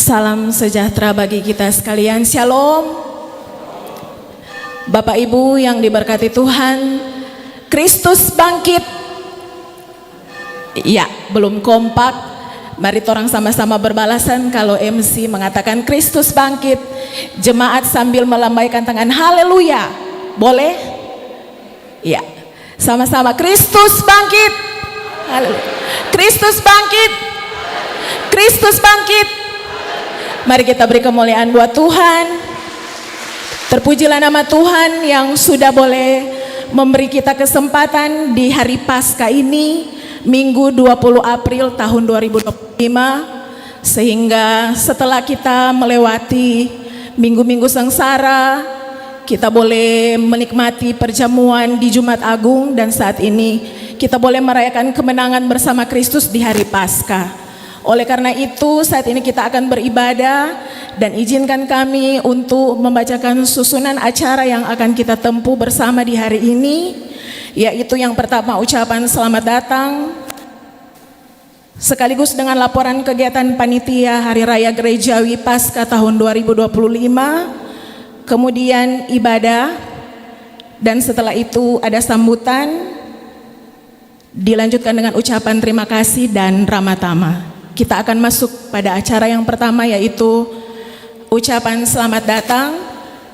Salam sejahtera bagi kita sekalian. Shalom. Bapak Ibu yang diberkati Tuhan, Kristus bangkit. Ya, belum kompak. Mari orang sama-sama berbalasan kalau MC mengatakan Kristus bangkit. Jemaat sambil melambaikan tangan haleluya. Boleh? Ya. Sama-sama Kristus bangkit. Haleluya. Kristus bangkit. Kristus bangkit. Mari kita beri kemuliaan buat Tuhan. Terpujilah nama Tuhan yang sudah boleh memberi kita kesempatan di hari Paskah ini, Minggu 20 April tahun 2025, sehingga setelah kita melewati minggu-minggu sengsara, kita boleh menikmati perjamuan di Jumat Agung, dan saat ini kita boleh merayakan kemenangan bersama Kristus di hari Paskah. Oleh karena itu saat ini kita akan beribadah, dan izinkan kami untuk membacakan susunan acara yang akan kita tempuh bersama di hari ini, yaitu yang pertama ucapan selamat datang sekaligus dengan laporan kegiatan panitia Hari Raya Gerejawi Paskah tahun 2025, kemudian ibadah, dan setelah itu ada sambutan, dilanjutkan dengan ucapan terima kasih dan ramatama. Kita akan masuk pada acara yang pertama, yaitu ucapan selamat datang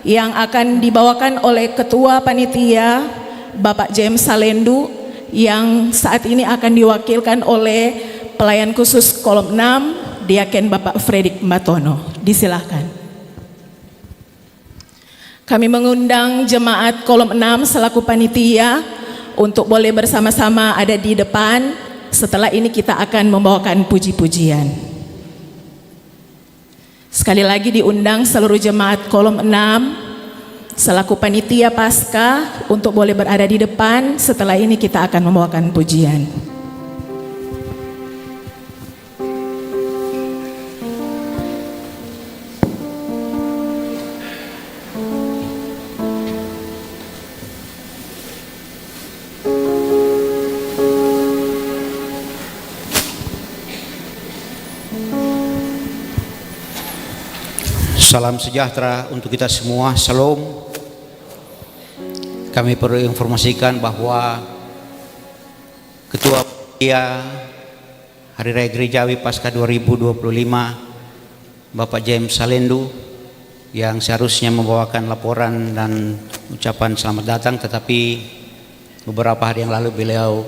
yang akan dibawakan oleh Ketua Panitia Bapak James Salendu, yang saat ini akan diwakilkan oleh Pelayan Khusus Kolom 6 Diaken Bapak Fredrik Mbatono. Disilahkan. Kami mengundang jemaat Kolom 6 selaku panitia untuk boleh bersama-sama ada di depan. Setelah ini kita akan membawakan puji-pujian. Sekali lagi diundang seluruh jemaat Kolom 6 selaku panitia Paskah untuk boleh berada di depan. Setelah ini kita akan membawakan pujian. Salam sejahtera untuk kita semua. Shalom. Kami perlu informasikan bahwa Ketua Panitia Hari Raya Gerejawi Paskah 2025 Bapak James Salendu, yang seharusnya membawakan laporan dan ucapan selamat datang, tetapi beberapa hari yang lalu beliau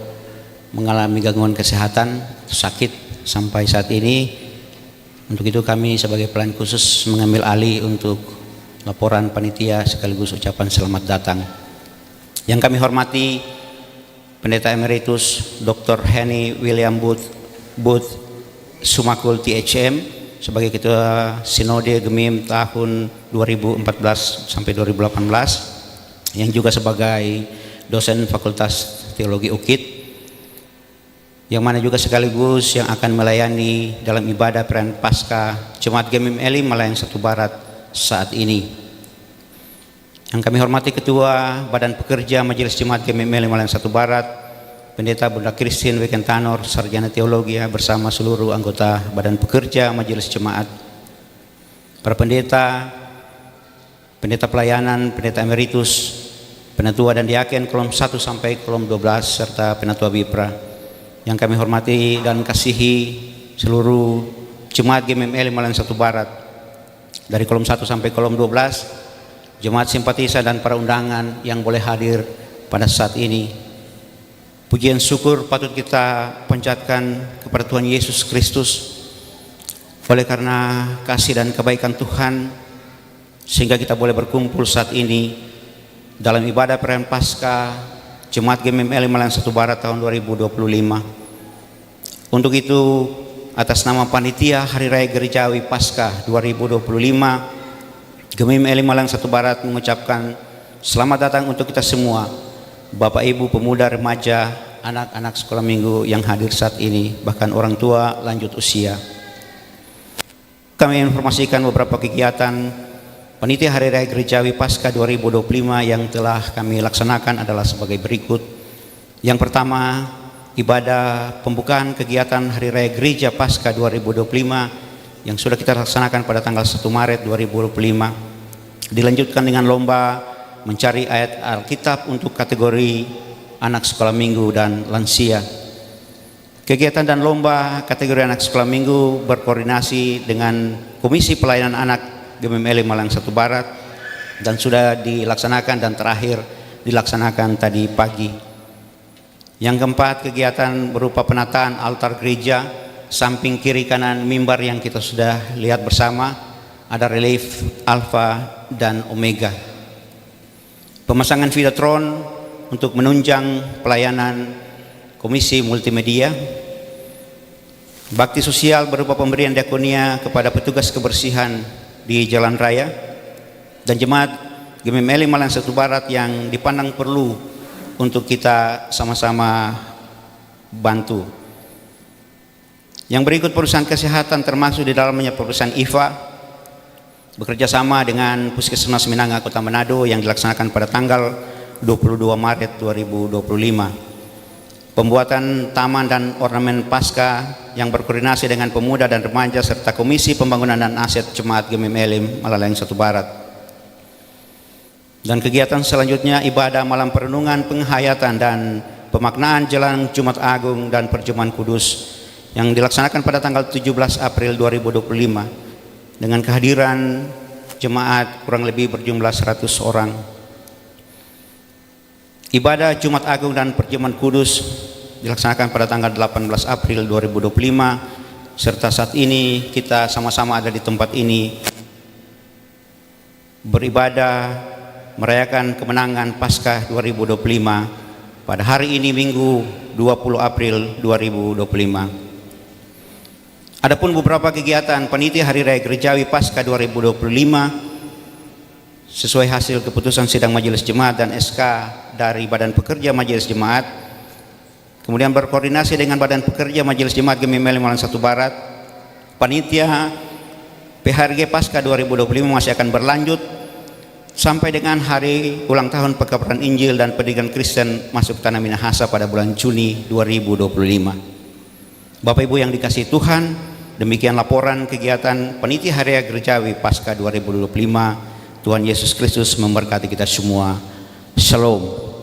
mengalami gangguan kesehatan, sakit sampai saat ini. Untuk itu kami sebagai pelayan khusus mengambil alih untuk laporan panitia sekaligus ucapan selamat datang. Yang kami hormati Pendeta Emeritus Dr. Henny William Booth Sumakul THM sebagai Ketua Sinode Gemim tahun 2014 sampai 2018, yang juga sebagai dosen Fakultas Teologi UKIT, yang mana juga sekaligus yang akan melayani dalam ibadah perayaan Paskah Jemaat Gemim Elim Malayang 1 Barat saat ini. Yang kami hormati Ketua Badan Pekerja Majelis Jemaat Gemim Elim Malayang 1 Barat, Pendeta Bunda Christine Wekentanor, Sarjana Teologi, bersama seluruh anggota Badan Pekerja Majelis Jemaat, para pendeta, pendeta pelayanan, pendeta emeritus, penatua dan diaken kolom 1 sampai kolom 12, serta penatua Bipra. Yang kami hormati dan kasihi seluruh Jemaat Gemim Elim Malayang 1 Barat, dari kolom 1 sampai kolom 12, jemaat simpatisan dan para undangan yang boleh hadir pada saat ini. Pujian syukur patut kita panjatkan kepada Tuhan Yesus Kristus oleh karena kasih dan kebaikan Tuhan, sehingga kita boleh berkumpul saat ini dalam ibadah perayaan Paskah Jemaat Gemim Elim Malayang 1 Barat tahun 2025. Untuk itu, atas nama Panitia Hari Raya Gerejawi Paskah 2025, Gemim Elim Malayang 1 Barat mengucapkan selamat datang untuk kita semua, Bapak Ibu, pemuda, remaja, anak-anak sekolah minggu yang hadir saat ini, bahkan orang tua lanjut usia. Kami informasikan beberapa kegiatan Panitia Hari Raya Gerejawi Paskah 2025 yang telah kami laksanakan adalah sebagai berikut. Yang pertama, ibadah pembukaan kegiatan Hari Raya Gereja Paskah 2025 yang sudah kita laksanakan pada tanggal 1 Maret 2025. Dilanjutkan dengan lomba mencari ayat Alkitab untuk kategori anak sekolah minggu dan lansia. Kegiatan dan lomba kategori anak sekolah minggu berkoordinasi dengan Komisi Pelayanan Anak GMML Malang Satu Barat dan sudah dilaksanakan dan terakhir dilaksanakan tadi pagi. Yang keempat, kegiatan berupa penataan altar gereja samping kiri kanan mimbar yang kita sudah lihat bersama, ada relief alfa dan omega. Pemasangan videotron untuk menunjang pelayanan komisi multimedia. Bakti sosial berupa pemberian diakonia kepada petugas kebersihan di jalan raya dan jemaat GMML Malang Satu Barat yang dipandang perlu untuk kita sama-sama bantu. Yang berikut perusahaan kesehatan termasuk di dalamnya perusahaan IFA bekerja sama dengan Puskesmas Minanga Kota Manado yang dilaksanakan pada tanggal 22 Maret 2025. Pembuatan taman dan ornamen pasca yang berkoordinasi dengan pemuda dan remaja serta Komisi Pembangunan dan Aset Jemaat GMML Malang Satu Barat. Dan kegiatan selanjutnya ibadah malam perenungan, penghayatan dan pemaknaan jelang Jumat Agung dan Perjamuan Kudus yang dilaksanakan pada tanggal 17 April 2025 dengan kehadiran jemaat kurang lebih berjumlah 100 orang. Ibadah Jumat Agung dan Perjamuan Kudus dilaksanakan pada tanggal 18 April 2025 serta saat ini kita sama-sama ada di tempat ini beribadah merayakan kemenangan Paskah 2025 pada hari ini Minggu 20 April 2025. Adapun beberapa kegiatan panitia Hari Raya Gerejawi Paskah 2025 sesuai hasil keputusan sidang Majelis Jemaat dan SK dari Badan Pekerja Majelis Jemaat, kemudian berkoordinasi dengan Badan Pekerja Majelis Jemaat GMML Malang Satu Barat, panitia PHRG Paskah 2025 masih akan berlanjut sampai dengan hari ulang tahun Pekabaran Injil dan Pendidikan Kristen masuk Tanah Minahasa pada bulan Juni 2025. Bapak Ibu yang dikasihi Tuhan, demikian laporan kegiatan panitia Hari Raya Gerejawi Paskah 2025. Tuhan Yesus Kristus memberkati kita semua. Shalom.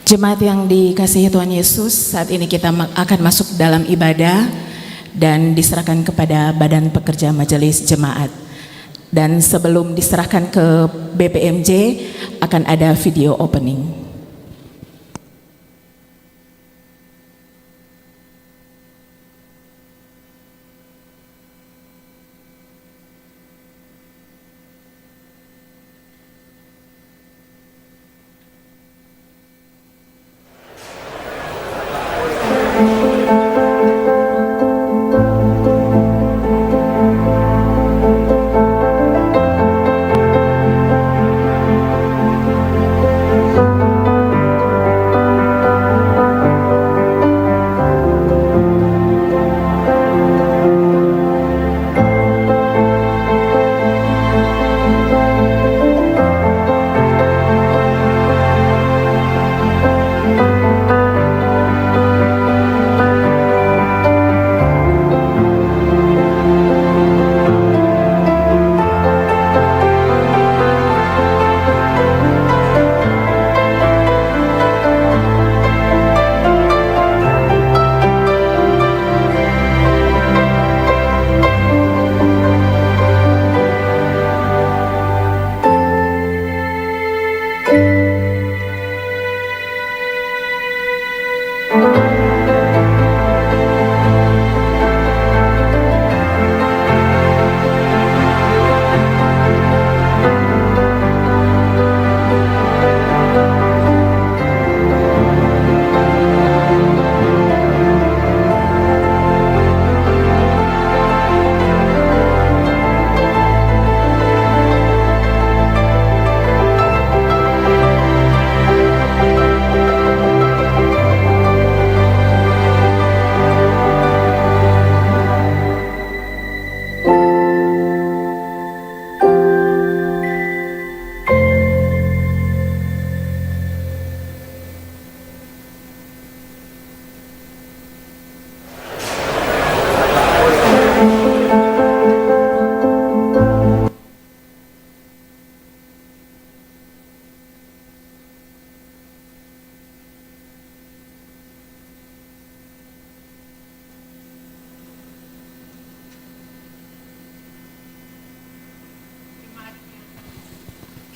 Jemaat yang dikasihi Tuhan Yesus, saat ini kita akan masuk dalam ibadah dan diserahkan kepada Badan Pekerja Majelis Jemaat. Dan sebelum diserahkan ke BPMJ akan ada video opening.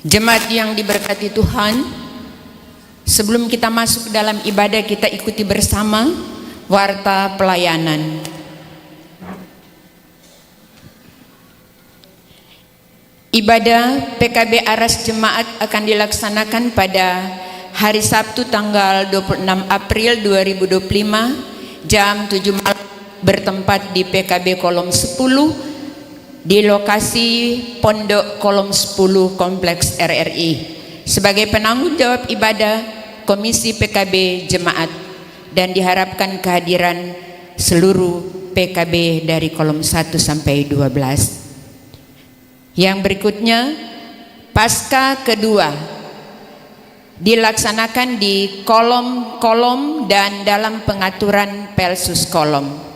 Jemaat yang diberkati Tuhan, sebelum kita masuk ke dalam ibadah, kita ikuti bersama warta pelayanan. Ibadah PKB Aras Jemaat akan dilaksanakan pada hari Sabtu tanggal 26 April 2025 jam 7 malam bertempat di PKB Kolom 10 di lokasi Pondok Kolom 10 Kompleks RRI. Sebagai penanggung jawab ibadah Komisi PKB Jemaat, dan diharapkan kehadiran seluruh PKB dari Kolom 1 sampai 12. Yang berikutnya, Pasca kedua dilaksanakan di kolom-kolom dan dalam pengaturan Pelsus kolom.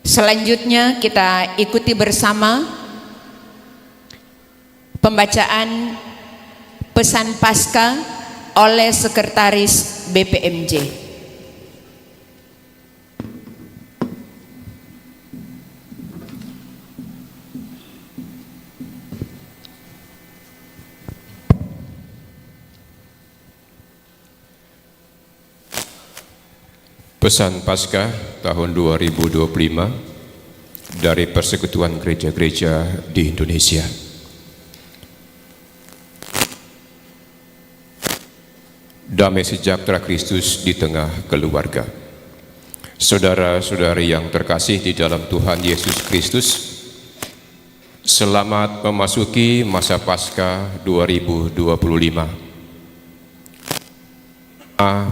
Selanjutnya kita ikuti bersama pembacaan pesan Paskah oleh Sekretaris BPMJ. Pesan Paskah tahun 2025 dari Persekutuan Gereja-Gereja di Indonesia. Damai sejahtera Kristus di tengah keluarga. Saudara-saudari yang terkasih di dalam Tuhan Yesus Kristus, selamat memasuki masa Paskah 2025.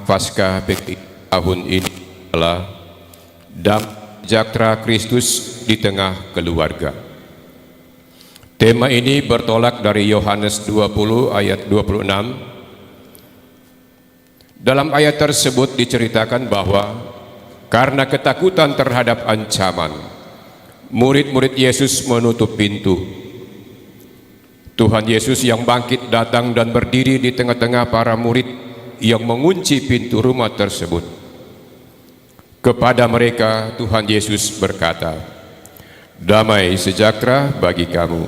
Paskah tahun ini adalah damai sejahtera Kristus di tengah keluarga. Tema ini bertolak dari Yohanes 20 ayat 26. Dalam ayat tersebut diceritakan bahwa karena ketakutan terhadap ancaman, murid-murid Yesus menutup pintu. Tuhan Yesus yang bangkit datang dan berdiri di tengah-tengah para murid yang mengunci pintu rumah tersebut. Kepada mereka Tuhan Yesus berkata, "Damai sejahtera bagi kamu."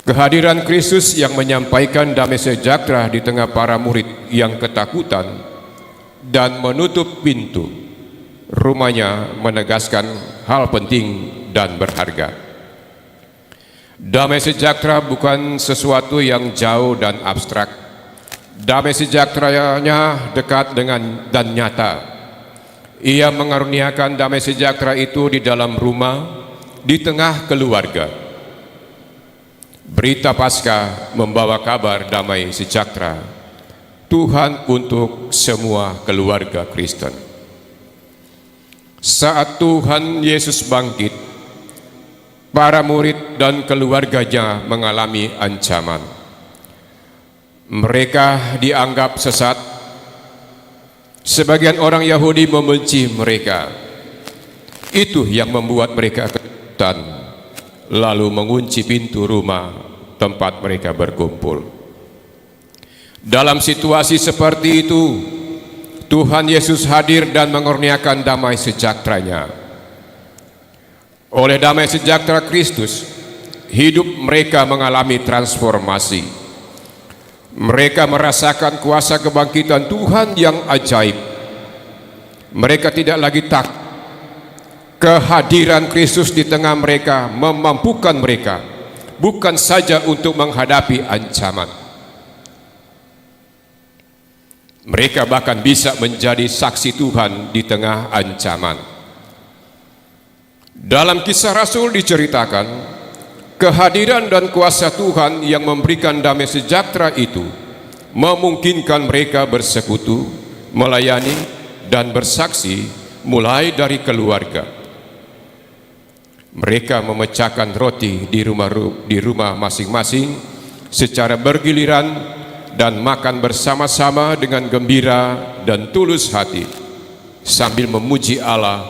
Kehadiran Kristus yang menyampaikan damai sejahtera di tengah para murid yang ketakutan dan menutup pintu rumahnya menegaskan hal penting dan berharga. Damai sejahtera bukan sesuatu yang jauh dan abstrak. Damai sejahteranya dekat dengan dan nyata. Ia mengaruniakan damai sejahtera itu di dalam rumah, di tengah keluarga. Berita Paskah membawa kabar damai sejahtera Tuhan untuk semua keluarga Kristen. Saat Tuhan Yesus bangkit, para murid dan keluarganya mengalami ancaman. Mereka dianggap sesat. Sebagian orang Yahudi membenci mereka. Itu yang membuat mereka ketakutan, lalu mengunci pintu rumah tempat mereka berkumpul. Dalam situasi seperti itu, Tuhan Yesus hadir dan mengurniakan damai sejahtera-Nya. Oleh damai sejahtera Kristus, hidup mereka mengalami transformasi. Mereka merasakan kuasa kebangkitan Tuhan yang ajaib. Mereka tidak lagi takut. Kehadiran Kristus di tengah mereka memampukan mereka bukan saja untuk menghadapi ancaman. Mereka bahkan bisa menjadi saksi Tuhan di tengah ancaman. Dalam Kisah Rasul diceritakan, kehadiran dan kuasa Tuhan yang memberikan damai sejahtera itu memungkinkan mereka bersekutu, melayani, dan bersaksi mulai dari keluarga. Mereka memecahkan roti di rumah masing-masing secara bergiliran dan makan bersama-sama dengan gembira dan tulus hati sambil memuji Allah,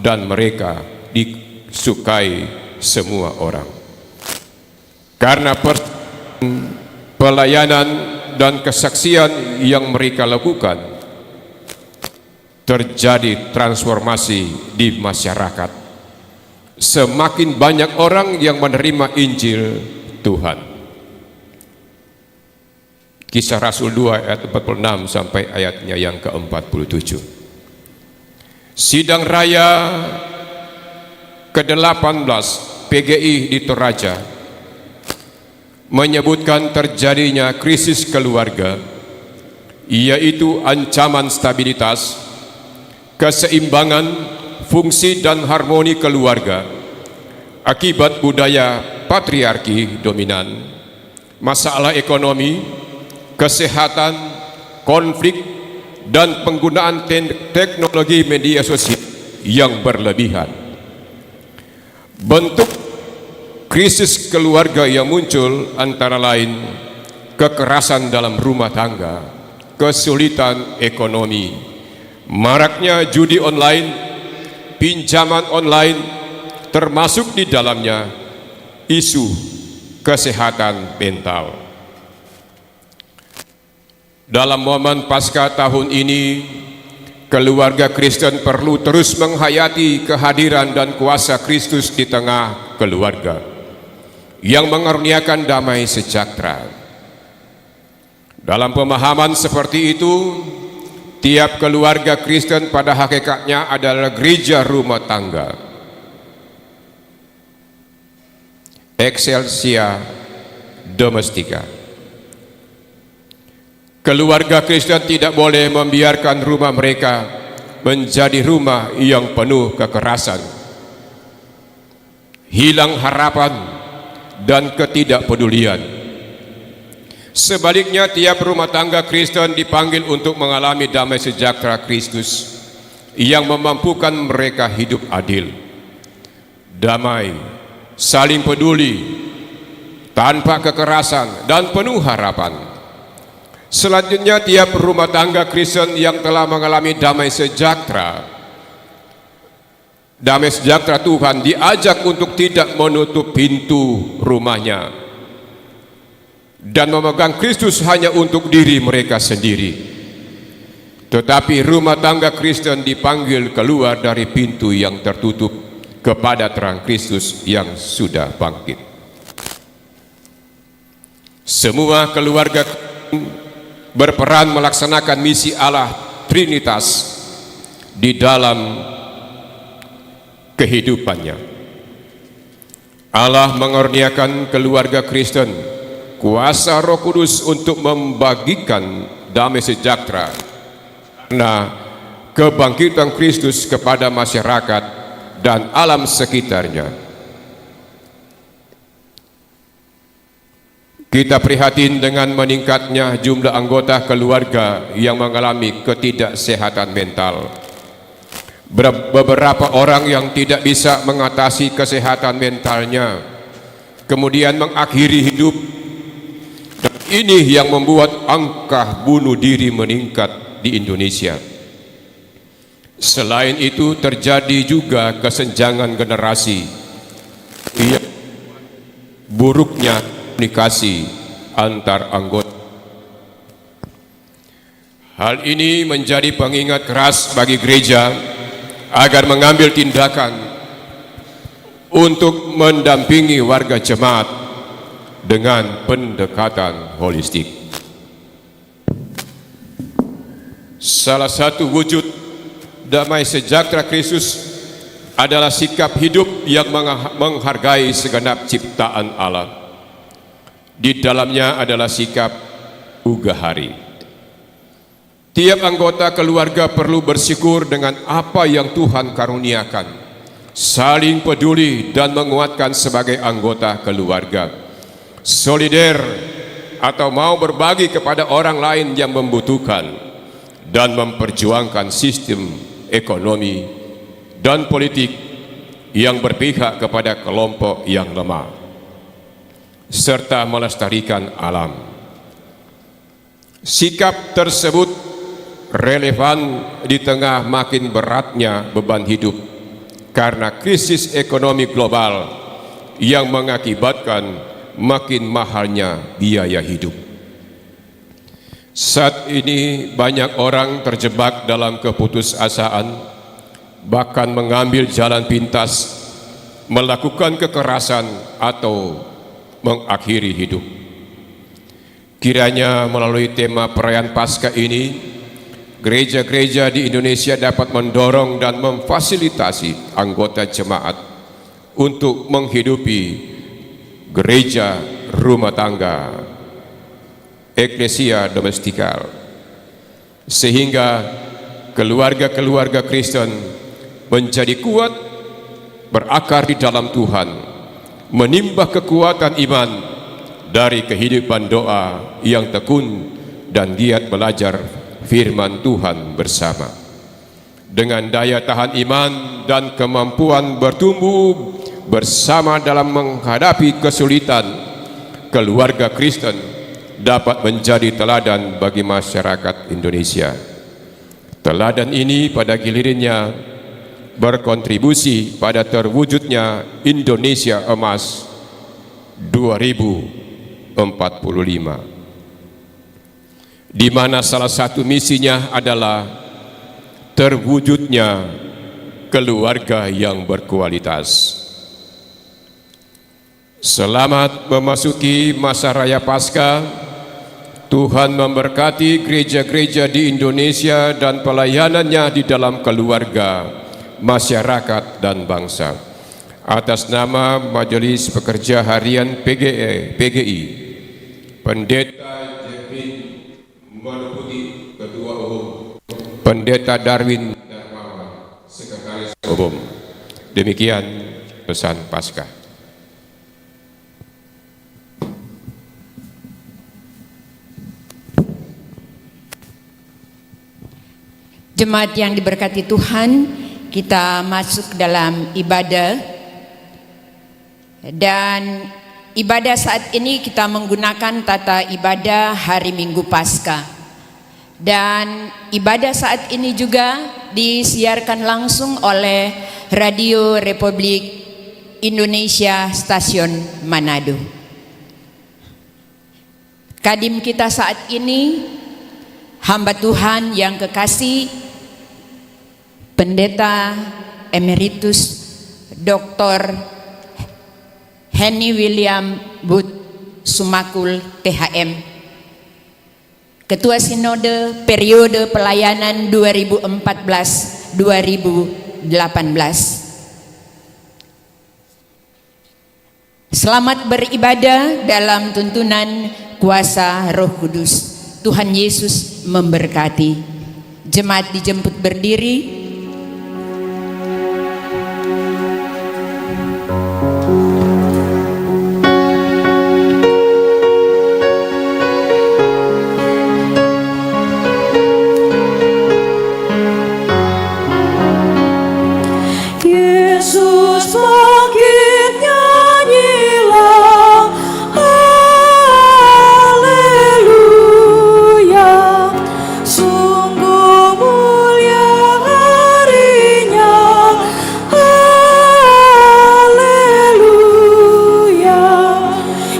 dan mereka disukai semua orang. Karena pelayanan dan kesaksian yang mereka lakukan, terjadi transformasi di masyarakat. Semakin banyak orang yang menerima Injil Tuhan. Kisah Rasul 2 ayat 46 sampai ayatnya yang ke-47. Sidang Raya ke-18 PGI di Toraja menyebutkan terjadinya krisis keluarga, yaitu ancaman stabilitas, keseimbangan, fungsi dan harmoni keluarga akibat budaya patriarki dominan, masalah ekonomi, kesehatan, konflik, dan penggunaan teknologi media sosial yang berlebihan. Bentuk krisis keluarga yang muncul antara lain kekerasan dalam rumah tangga, kesulitan ekonomi, maraknya judi online, pinjaman online, termasuk di dalamnya isu kesehatan mental. Dalam momen Paskah tahun ini, keluarga Kristen perlu terus menghayati kehadiran dan kuasa Kristus di tengah keluarga yang mengaruniakan damai sejahtera. Dalam pemahaman seperti itu, tiap keluarga Kristen pada hakikatnya adalah gereja rumah tangga. Excelsia Domestika. Keluarga Kristen tidak boleh membiarkan rumah mereka menjadi rumah yang penuh kekerasan, hilang harapan, dan ketidakpedulian. Sebaliknya, tiap rumah tangga Kristen dipanggil untuk mengalami damai sejahtera Kristus yang memampukan mereka hidup adil, damai, saling peduli, tanpa kekerasan, dan penuh harapan. Selanjutnya, tiap rumah tangga Kristen yang telah mengalami damai sejahtera Tuhan diajak untuk tidak menutup pintu rumahnya dan memegang Kristus hanya untuk diri mereka sendiri. Tetapi rumah tangga Kristen dipanggil keluar dari pintu yang tertutup kepada terang Kristus yang sudah bangkit. Semua keluarga berperan melaksanakan misi Allah Trinitas di dalam kehidupannya. Allah mengurniakan keluarga Kristen kuasa Roh Kudus untuk membagikan damai sejahtera karena kebangkitan Kristus kepada masyarakat dan alam sekitarnya. Kita prihatin dengan meningkatnya jumlah anggota keluarga yang mengalami ketidaksehatan mental. Beberapa orang yang tidak bisa mengatasi kesehatan mentalnya kemudian mengakhiri hidup, dan ini yang membuat angka bunuh diri meningkat di Indonesia. Selain itu terjadi juga kesenjangan generasi, buruknya komunikasi antar anggota. Hal ini menjadi pengingat keras bagi gereja agar mengambil tindakan untuk mendampingi warga jemaat dengan pendekatan holistik. Salah satu wujud damai sejahtera Kristus adalah sikap hidup yang menghargai segenap ciptaan Allah. Di dalamnya adalah sikap ugahari. Tiap anggota keluarga perlu bersyukur dengan apa yang Tuhan karuniakan, saling peduli dan menguatkan sebagai anggota keluarga, solider atau mau berbagi kepada orang lain yang membutuhkan, dan memperjuangkan sistem ekonomi dan politik yang berpihak kepada kelompok yang lemah, serta melestarikan alam. Sikap tersebut relevan di tengah makin beratnya beban hidup karena krisis ekonomi global yang mengakibatkan makin mahalnya biaya hidup. Saat ini banyak orang terjebak dalam keputusasaan, bahkan mengambil jalan pintas, melakukan kekerasan atau mengakhiri hidup. Kiranya melalui tema perayaan Paskah ini, gereja-gereja di Indonesia dapat mendorong dan memfasilitasi anggota jemaat untuk menghidupi gereja rumah tangga, eklesia domestikal, sehingga keluarga-keluarga Kristen menjadi kuat, berakar di dalam Tuhan, menimba kekuatan iman dari kehidupan doa yang tekun dan giat belajar firman Tuhan bersama. Dengan daya tahan iman dan kemampuan bertumbuh bersama dalam menghadapi kesulitan, keluarga Kristen dapat menjadi teladan bagi masyarakat Indonesia. Teladan ini pada gilirannya berkontribusi pada terwujudnya Indonesia Emas 2045, di mana salah satu misinya adalah terwujudnya keluarga yang berkualitas. Selamat memasuki masa raya Paskah. Tuhan memberkati gereja-gereja di Indonesia dan pelayanannya di dalam keluarga, masyarakat dan bangsa. Atas nama Majelis Pekerja Harian PGI, Pendeta Jeffrey Manuputi, Ketua Umum, Pendeta Darwin Darmawan, Sekretaris Umum. Demikian pesan Paskah. Jemaat yang diberkati Tuhan, kita masuk dalam ibadah, dan ibadah saat ini kita menggunakan tata ibadah hari Minggu Paskah, dan ibadah saat ini juga disiarkan langsung oleh Radio Republik Indonesia Stasiun Manado. Kadim kita saat ini, hamba Tuhan yang kekasih, Pendeta Emeritus Dr. Henny William Booth Sumakul THM, Ketua Sinode periode pelayanan 2014-2018. Selamat beribadah dalam tuntunan kuasa Roh Kudus. Tuhan Yesus memberkati. Jemaat dijemput berdiri. Yesus bangkit, nyanyilah haleluya. Sungguh mulia harinya, haleluya.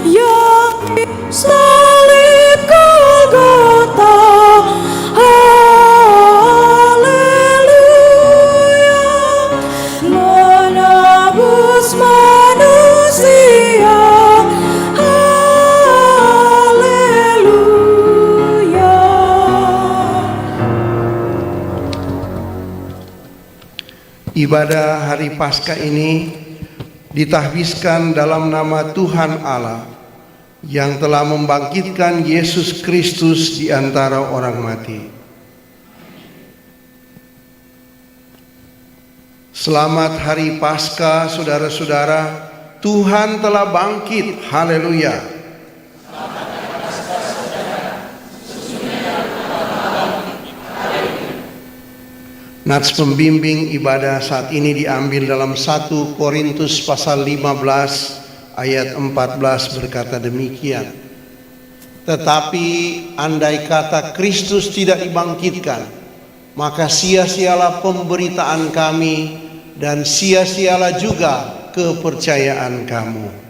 Yang salib Golgota, menebus manusia, haleluya. Ibadah hari Paskah ini ditahbiskan dalam nama Tuhan Allah yang telah membangkitkan Yesus Kristus di antara orang mati. Selamat hari Paskah, saudara-saudara. Tuhan telah bangkit. Haleluya. Nats pembimbing ibadah saat ini diambil dalam 1 Korintus pasal 15 ayat 14 berkata demikian. Tetapi andai kata Kristus tidak dibangkitkan, maka sia-sialah pemberitaan kami dan sia-sialah juga kepercayaan kamu.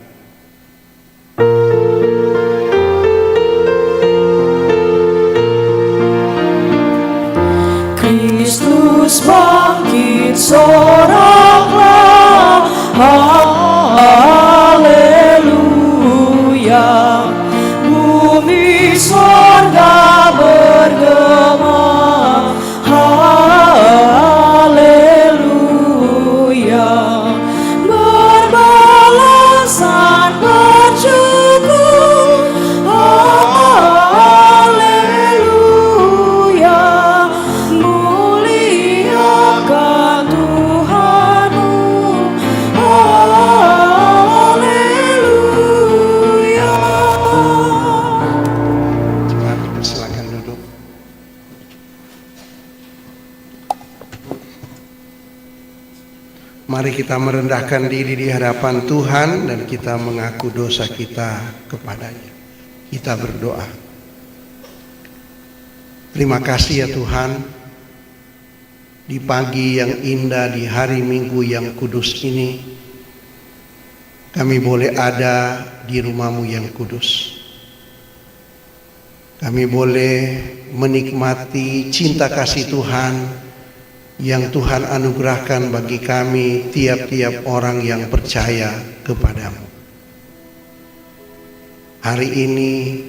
Kristus bangkit, soraklah haleluya. Bumi sorga bergema, haleluya. Berbalasan bersyukur, haleluya. Muliakan Tuhanmu, haleluya. Silakan duduk. Mari kita merendahkan diri di hadapan Tuhan dan kita mengaku dosa kita kepadanya. Kita berdoa. Terima kasih ya Tuhan, di pagi yang indah, di hari Minggu yang kudus ini, kami boleh ada di rumah-Mu yang kudus. Kami boleh menikmati cinta kasih Tuhan yang Tuhan anugerahkan bagi kami tiap-tiap orang yang percaya kepadamu. Hari ini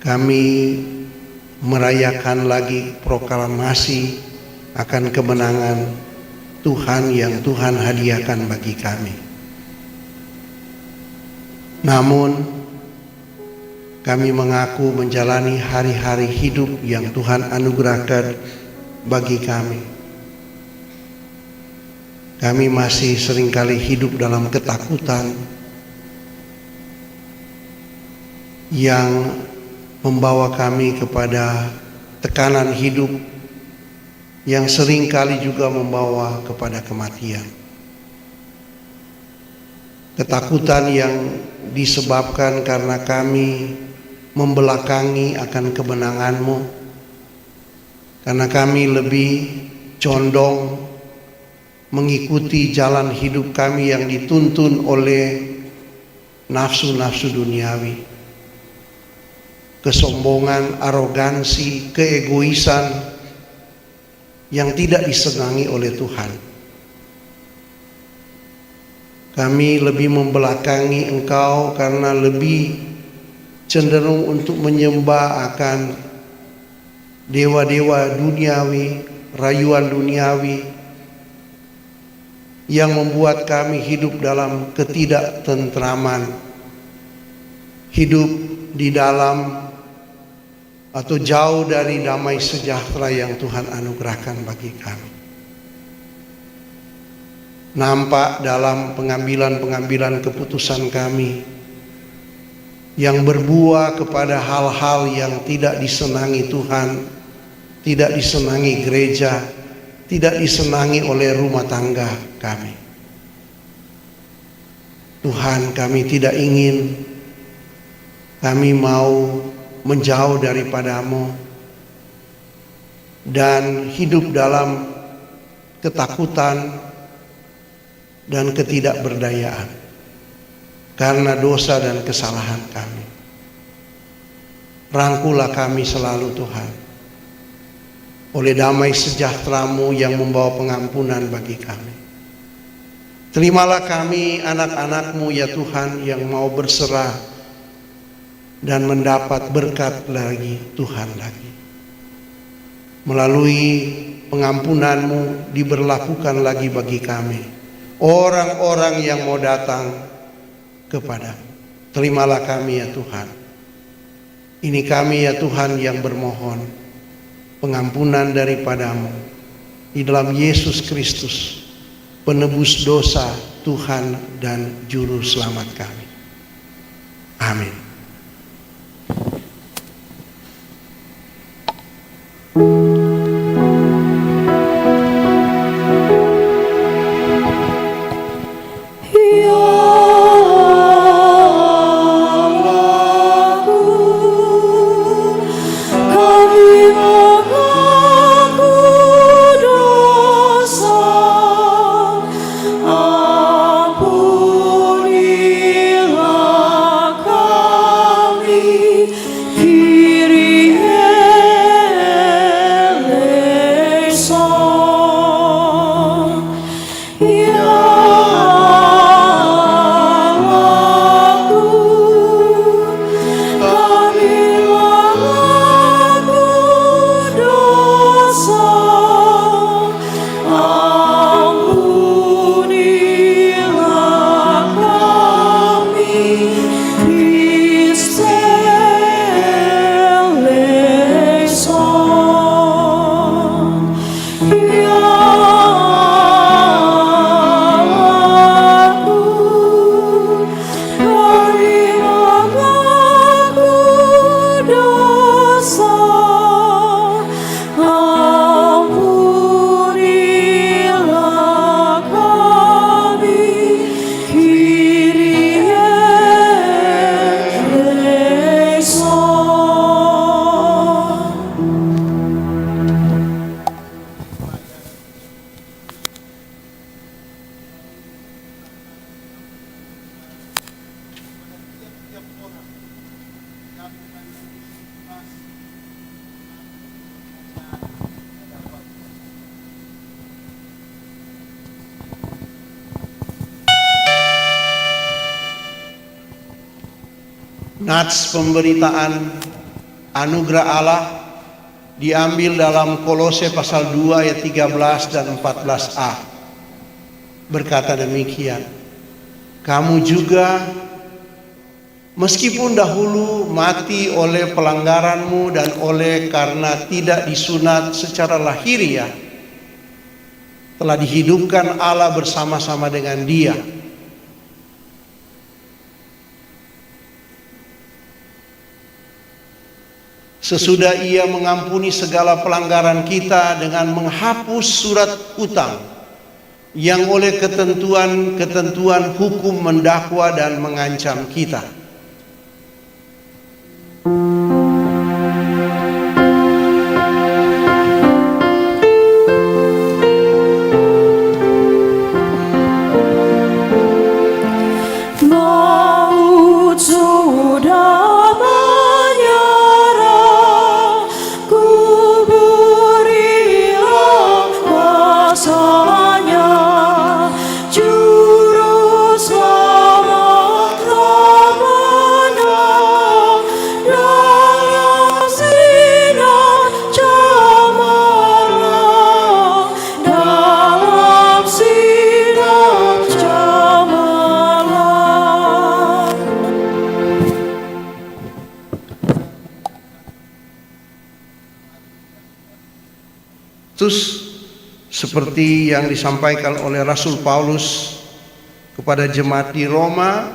kami merayakan lagi proklamasi akan kemenangan Tuhan yang Tuhan hadiahkan bagi kami. Namun kami mengaku menjalani hari-hari hidup yang Tuhan anugerahkan bagi kami. Kami masih seringkali hidup dalam ketakutan yang membawa kami kepada tekanan hidup yang seringkali juga membawa kepada kematian. Ketakutan yang disebabkan karena kami membelakangi akan kemenangan-Mu, karena kami lebih condong mengikuti jalan hidup kami yang dituntun oleh nafsu-nafsu duniawi. kesombongan, arogansi, keegoisan yang tidak disenangi oleh Tuhan. Kami lebih membelakangi Engkau karena lebih cenderung untuk menyembah akan dewa-dewa duniawi, rayuan duniawi yang membuat kami hidup dalam ketidaktentraman, hidup di dalam atau jauh dari damai sejahtera yang Tuhan anugerahkan bagi kami. Nampak dalam pengambilan-pengambilan keputusan kami yang berbuah kepada hal-hal yang tidak disenangi Tuhan, tidak disenangi gereja, tidak disenangi oleh rumah tangga kami. Tuhan, kami tidak ingin, kami mau menjauh daripadamu dan hidup dalam ketakutan dan ketidakberdayaan karena dosa dan kesalahan kami. Rangkulah kami selalu Tuhan oleh damai sejahtera-Mu yang membawa pengampunan bagi kami. Terimalah kami anak-anak-Mu ya Tuhan yang mau berserah dan mendapat berkat lagi Tuhan lagi. Melalui pengampunan-Mu diberlakukan lagi bagi kami orang-orang yang mau datang kepada-Mu. Terimalah kami ya Tuhan. Ini kami ya Tuhan yang bermohon pengampunan daripada-Mu di dalam Yesus Kristus, penebus dosa Tuhan dan Juru Selamat kami. Amin. Nats pemberitaan anugerah Allah diambil dalam Kolose pasal 2 ayat 13 dan 14a. Berkata demikian, kamu juga meskipun dahulu mati oleh pelanggaranmu dan oleh karena tidak disunat secara lahiriah, telah dihidupkan Allah bersama-sama dengan Dia. Sesudah Ia mengampuni segala pelanggaran kita dengan menghapus surat utang yang oleh ketentuan hukum mendakwa dan mengancam kita. Maut sudah banyak Kristus seperti yang disampaikan oleh Rasul Paulus kepada jemaat di Roma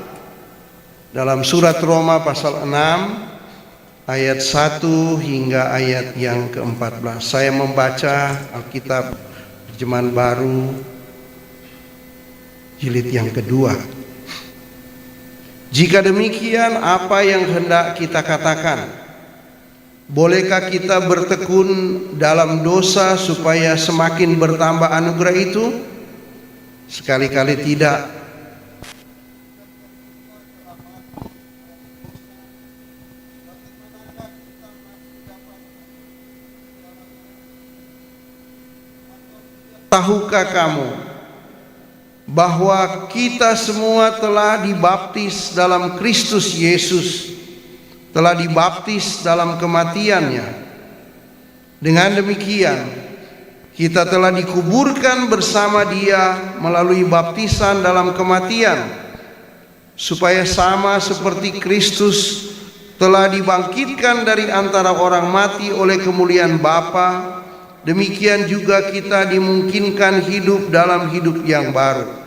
dalam surat Roma pasal 6 ayat 1 hingga ayat yang ke-14. Saya membaca Alkitab Terjemahan Baru jilid yang kedua. Jika demikian, apa yang hendak kita katakan? Bolehkah kita bertekun dalam dosa supaya semakin bertambah anugerah itu? Sekali-kali tidak. Tahukah kamu bahwa kita semua telah dibaptis dalam Kristus Yesus, telah dibaptis dalam kematiannya. Dengan demikian, kita telah dikuburkan bersama Dia melalui baptisan dalam kematian, supaya sama seperti Kristus telah dibangkitkan dari antara orang mati oleh kemuliaan Bapa, demikian juga kita dimungkinkan hidup dalam hidup yang baru.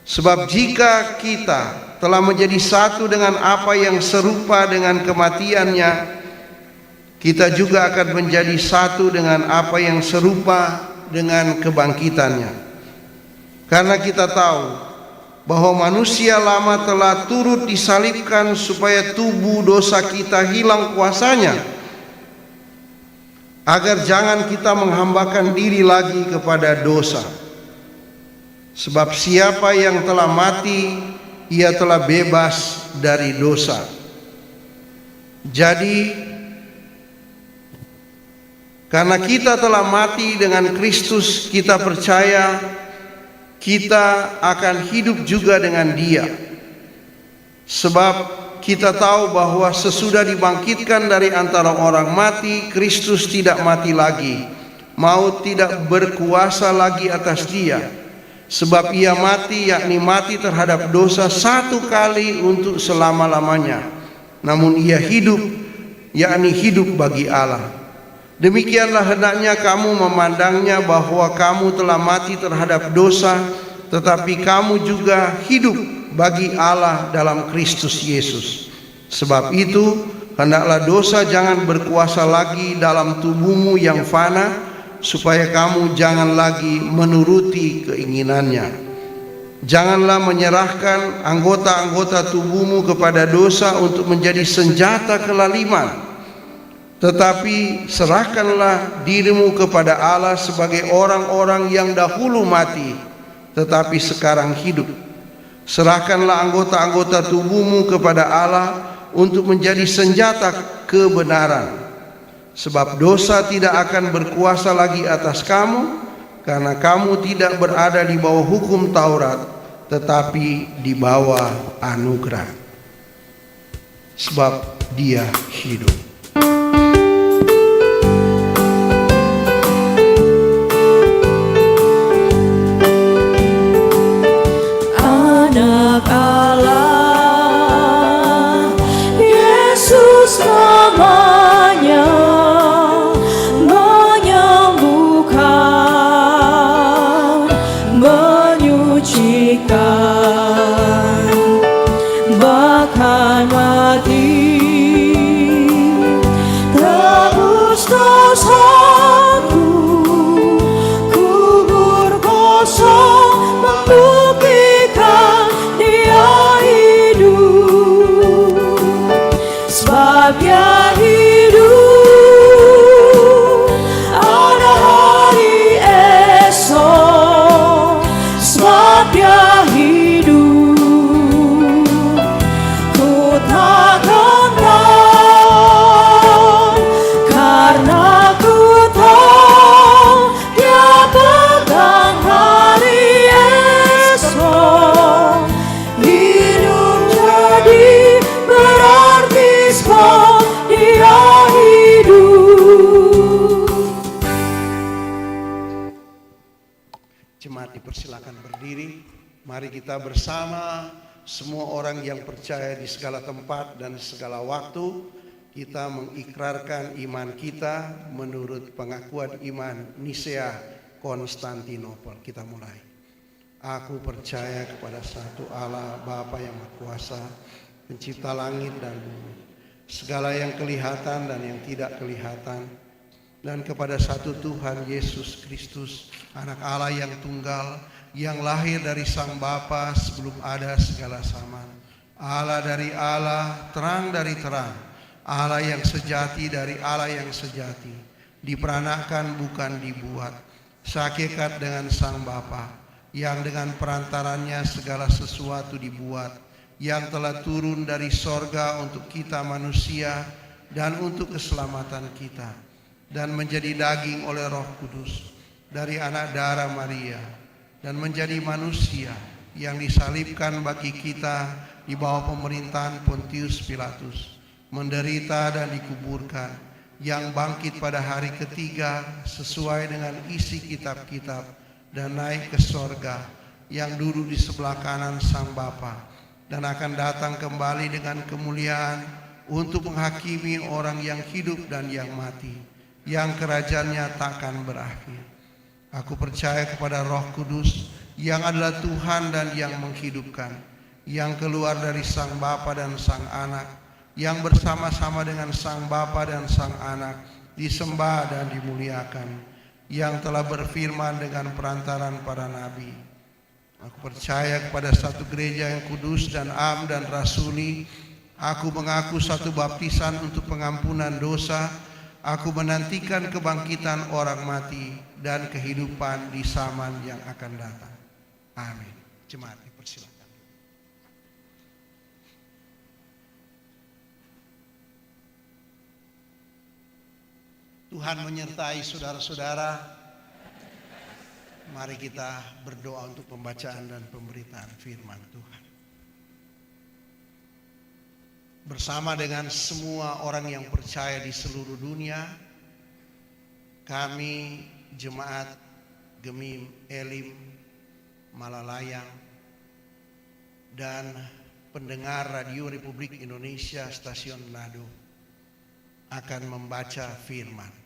Sebab jika kita telah menjadi satu dengan apa yang serupa dengan kematiannya, kita juga akan menjadi satu dengan apa yang serupa dengan kebangkitannya. Karena kita tahu bahwa manusia lama telah turut disalibkan supaya tubuh dosa kita hilang kuasanya, agar jangan kita menghambakan diri lagi kepada dosa. Sebab siapa yang telah mati, ia telah bebas dari dosa. Jadi, karena kita telah mati dengan Kristus, kita percaya kita akan hidup juga dengan Dia. Sebab kita tahu bahwa sesudah dibangkitkan dari antara orang mati, Kristus tidak mati lagi. Maut tidak berkuasa lagi atas Dia. Sebab Ia mati, yakni mati terhadap dosa satu kali untuk selama-lamanya. Namun Ia hidup, yakni hidup bagi Allah. Demikianlah hendaknya kamu memandangnya, bahwa kamu telah mati terhadap dosa, tetapi kamu juga hidup bagi Allah dalam Kristus Yesus. Sebab itu, hendaklah dosa jangan berkuasa lagi dalam tubuhmu yang fana, supaya kamu jangan lagi menuruti keinginannya. Janganlah menyerahkan anggota-anggota tubuhmu kepada dosa untuk menjadi senjata kelaliman, tetapi serahkanlah dirimu kepada Allah sebagai orang-orang yang dahulu mati, tetapi sekarang hidup. Serahkanlah anggota-anggota tubuhmu kepada Allah untuk menjadi senjata kebenaran. Sebab dosa tidak akan berkuasa lagi atas kamu, karena kamu tidak berada di bawah hukum Taurat, tetapi di bawah anugerah. Sebab Dia hidup. Anak Allah, Yesus namanya, menyembuhkan, menyucikan, bahkan mati, tebus dosaku, kubur kosong membuktikan Dia hidup. Sebab Dia hidup, ada hari esok. Sebab Dia hidup, ku takkan takut, karena ku tahu Dia pegang hari esok. Hidup jadi berarti sebab Dia hidup. Jemaat dipersilakan berdiri. Mari kita bersama, semua orang yang percaya di segala tempat dan segala waktu, kita mengikrarkan iman kita menurut pengakuan iman Nisea Konstantinopel. Kita mulai. Aku percaya kepada satu Allah Bapa yang Maha Kuasa, pencipta langit dan bumi, segala yang kelihatan dan yang tidak kelihatan, dan kepada satu Tuhan Yesus Kristus, anak Allah yang tunggal, yang lahir dari Sang Bapa sebelum ada segala zaman, Allah dari Allah, terang dari terang, Allah yang sejati dari Allah yang sejati, diperanakan bukan dibuat, sehakikat dengan Sang Bapa, yang dengan perantarannya segala sesuatu dibuat, yang telah turun dari sorga untuk kita manusia dan untuk keselamatan kita, dan menjadi daging oleh Roh Kudus dari anak darah Maria, dan menjadi manusia yang disalibkan bagi kita di bawah pemerintahan Pontius Pilatus, menderita dan dikuburkan, yang bangkit pada hari ketiga sesuai dengan isi kitab-kitab, dan naik ke sorga, yang duduk di sebelah kanan Sang Bapa, dan akan datang kembali dengan kemuliaan untuk menghakimi orang yang hidup dan yang mati, yang kerajaannya takkan berakhir. Aku percaya kepada Roh Kudus, yang adalah Tuhan dan yang menghidupkan, yang keluar dari Sang Bapa dan Sang Anak, yang bersama-sama dengan Sang Bapa dan Sang Anak disembah dan dimuliakan, yang telah berfirman dengan perantaran para nabi. Aku percaya kepada satu gereja yang kudus dan am dan rasuli. Aku mengaku satu baptisan untuk pengampunan dosa. Aku menantikan kebangkitan orang mati dan kehidupan di zaman yang akan datang. Amin. Jemaat dipersilakan. Tuhan menyertai saudara-saudara. Mari kita berdoa untuk pembacaan dan pemberitaan firman Tuhan. Bersama dengan semua orang yang percaya di seluruh dunia, kami jemaat Gemim Elim Malalayang dan pendengar Radio Republik Indonesia Stasiun Nado akan membaca firman.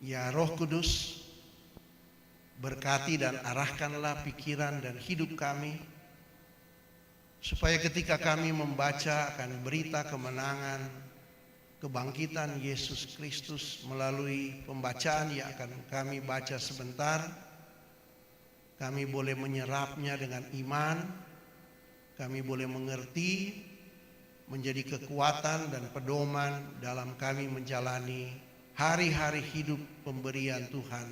Ya Roh Kudus, berkati dan arahkanlah pikiran dan hidup kami, supaya ketika kami membaca akan berita kemenangan, kebangkitan Yesus Kristus melalui pembacaan yang akan kami baca sebentar, kami boleh menyerapnya dengan iman, kami boleh mengerti, menjadi kekuatan dan pedoman dalam kami menjalani hari-hari hidup pemberian Tuhan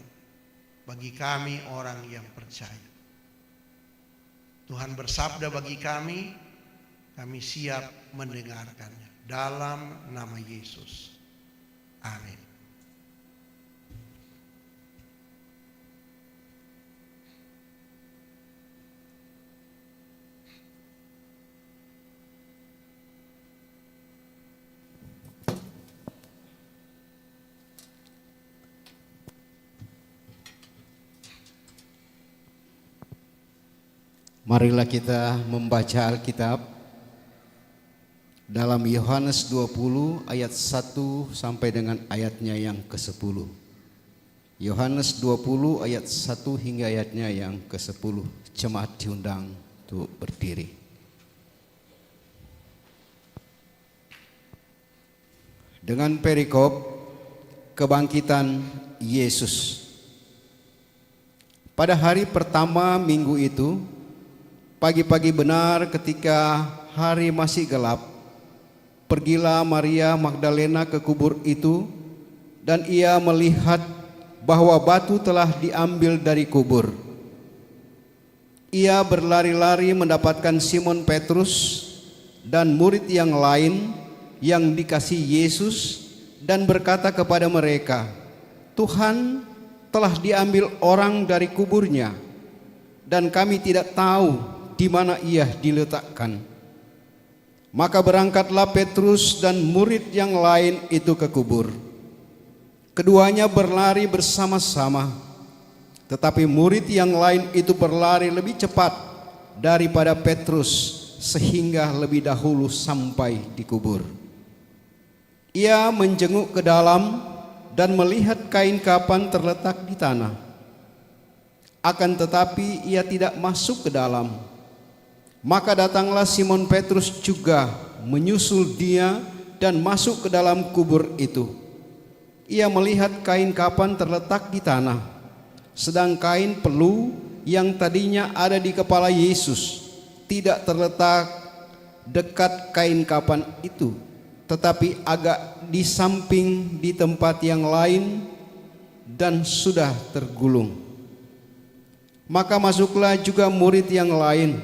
bagi kami orang yang percaya. Tuhan bersabda bagi kami siap mendengarkannya. Dalam nama Yesus. Amin. Marilah kita membaca Alkitab dalam Yohanes 20 ayat 1 sampai dengan ayatnya yang ke-10. Yohanes 20 ayat 1 hingga ayatnya yang ke-10. Jemaat diundang untuk berdiri. Dengan perikop kebangkitan Yesus. Pada hari pertama minggu itu, pagi-pagi benar ketika hari masih gelap, pergilah Maria Magdalena ke kubur itu, dan ia melihat bahwa batu telah diambil dari kubur. Ia berlari-lari mendapatkan Simon Petrus dan murid yang lain yang dikasih Yesus, dan berkata kepada mereka, "Tuhan, telah diambil orang dari kuburnya, dan kami tidak tahu di mana ia diletakkan." Maka berangkatlah Petrus dan murid yang lain itu ke kubur. Keduanya berlari bersama-sama, tetapi murid yang lain itu berlari lebih cepat daripada Petrus, sehingga lebih dahulu sampai dikubur. Ia menjenguk ke dalam dan melihat kain kapan terletak di tanah. Akan tetapi ia tidak masuk ke dalam. Maka datanglah Simon Petrus juga menyusul dia dan masuk ke dalam kubur itu. Ia melihat kain kapan terletak di tanah, sedang kain pelu yang tadinya ada di kepala Yesus tidak terletak dekat kain kapan itu, tetapi agak di samping di tempat yang lain dan sudah tergulung. Maka masuklah juga murid yang lain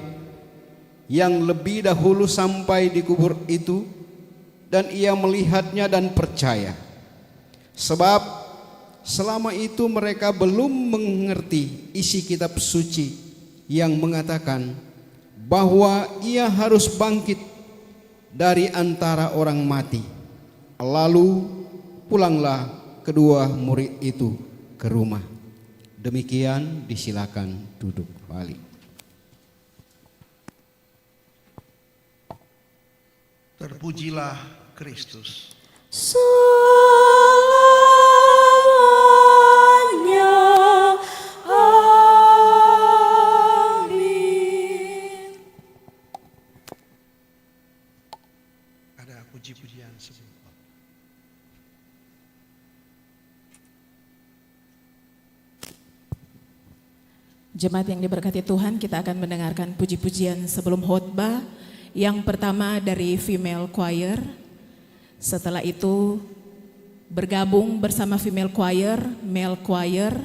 yang lebih dahulu sampai di kubur itu, dan ia melihatnya dan percaya. Sebab selama itu mereka belum mengerti isi kitab suci yang mengatakan bahwa ia harus bangkit dari antara orang mati. Lalu pulanglah kedua murid itu ke rumah. Demikian, disilakan duduk kembali. Terpujilah Kristus. Selamanya. Amin. Ada puji-pujian sebelum Jemaat yang diberkati Tuhan, kita akan mendengarkan puji-pujian sebelum khotbah. Yang pertama dari female choir. Setelah itu bergabung bersama female choir, male choir,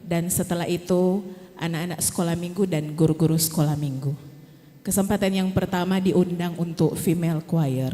dan setelah itu anak-anak sekolah minggu dan guru-guru sekolah minggu. Kesempatan yang pertama diundang untuk female choir.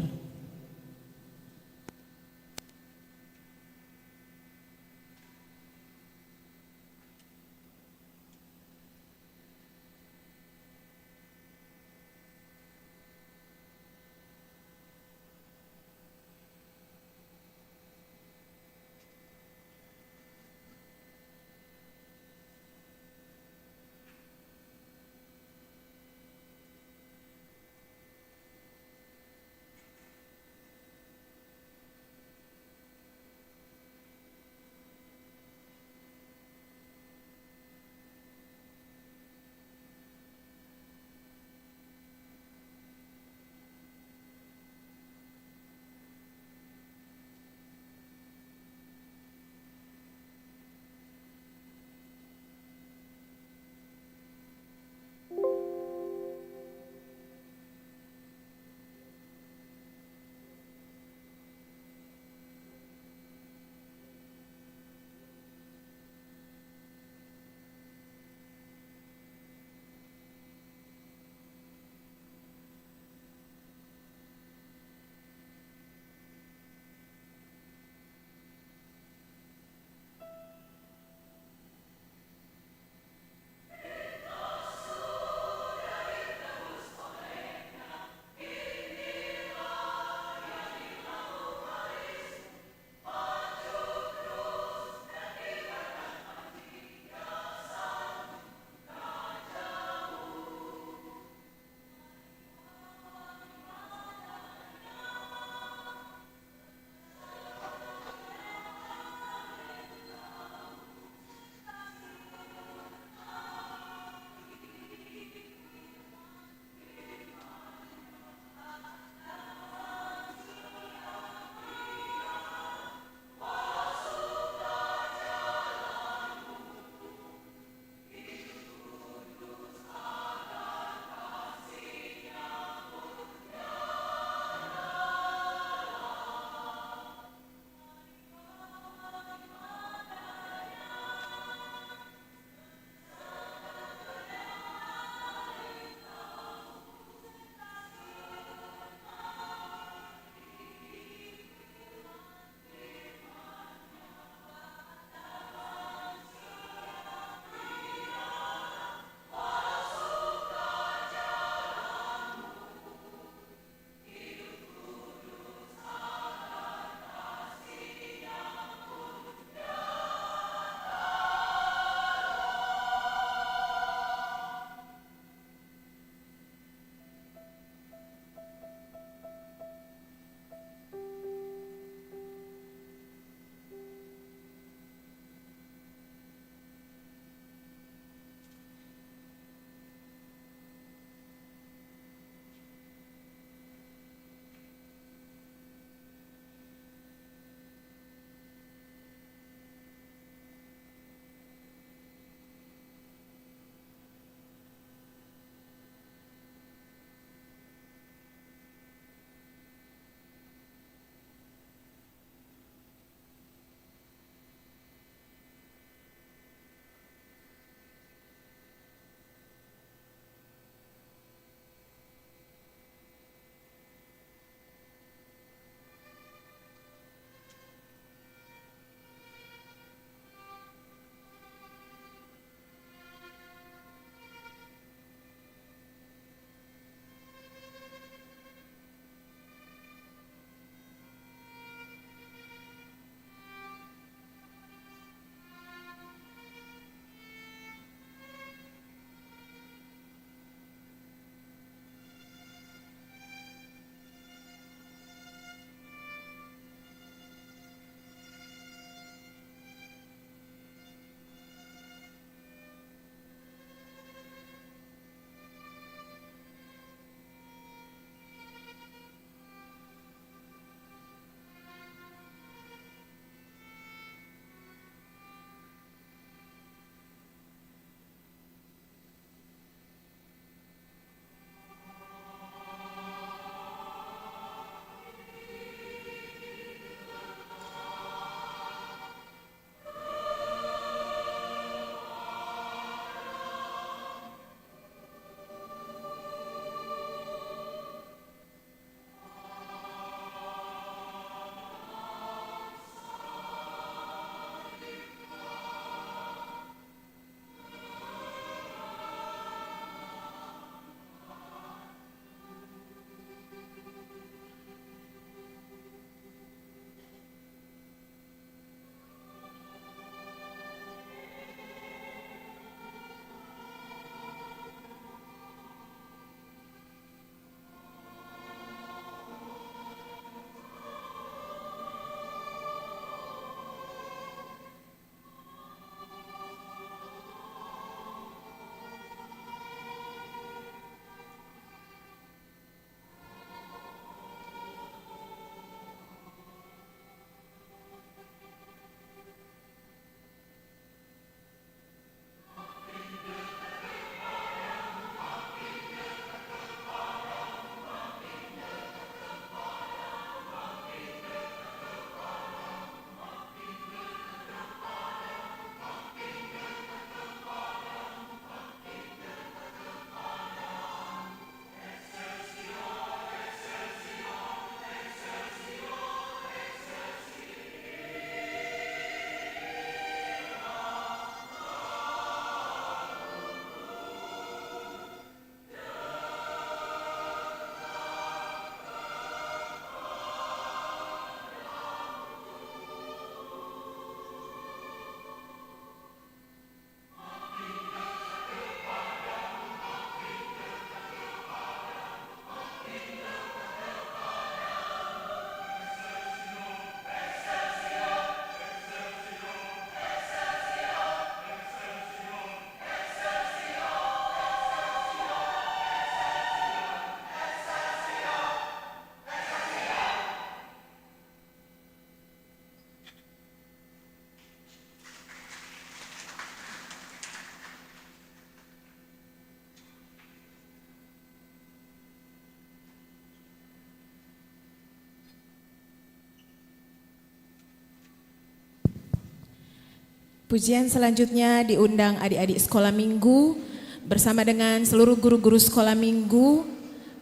Pujian selanjutnya diundang adik-adik sekolah minggu bersama dengan seluruh guru-guru sekolah minggu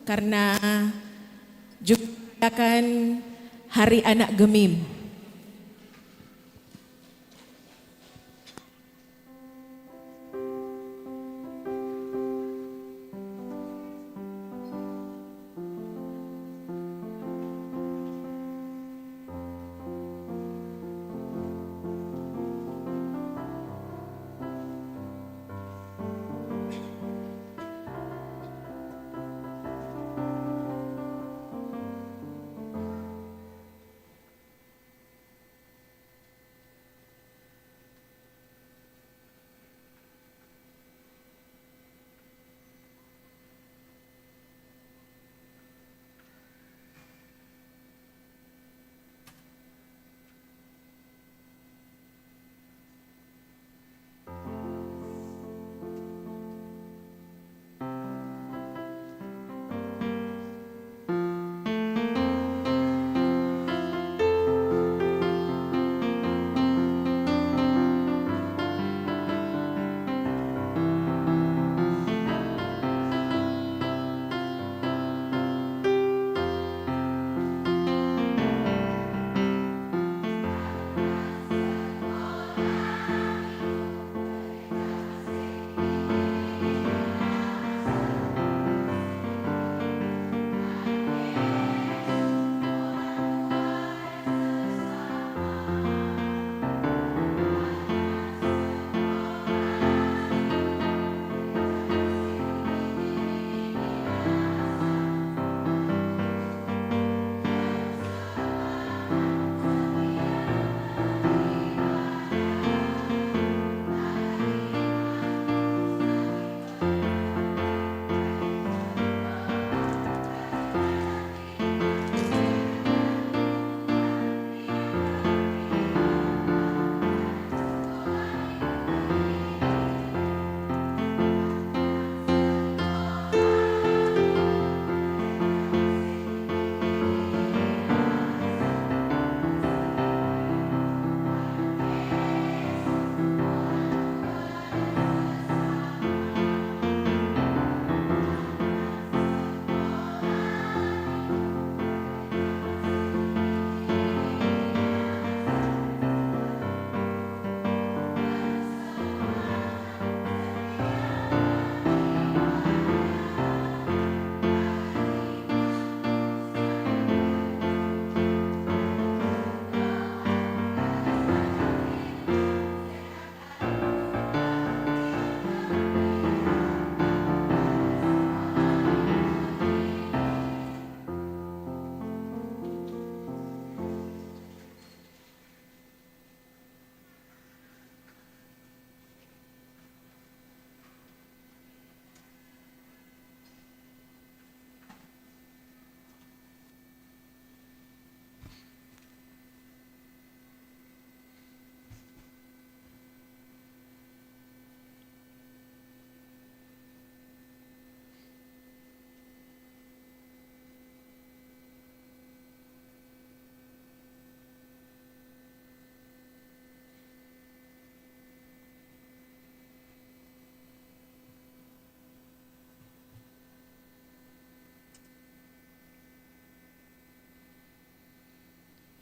karena juga akan Hari Anak Gemim.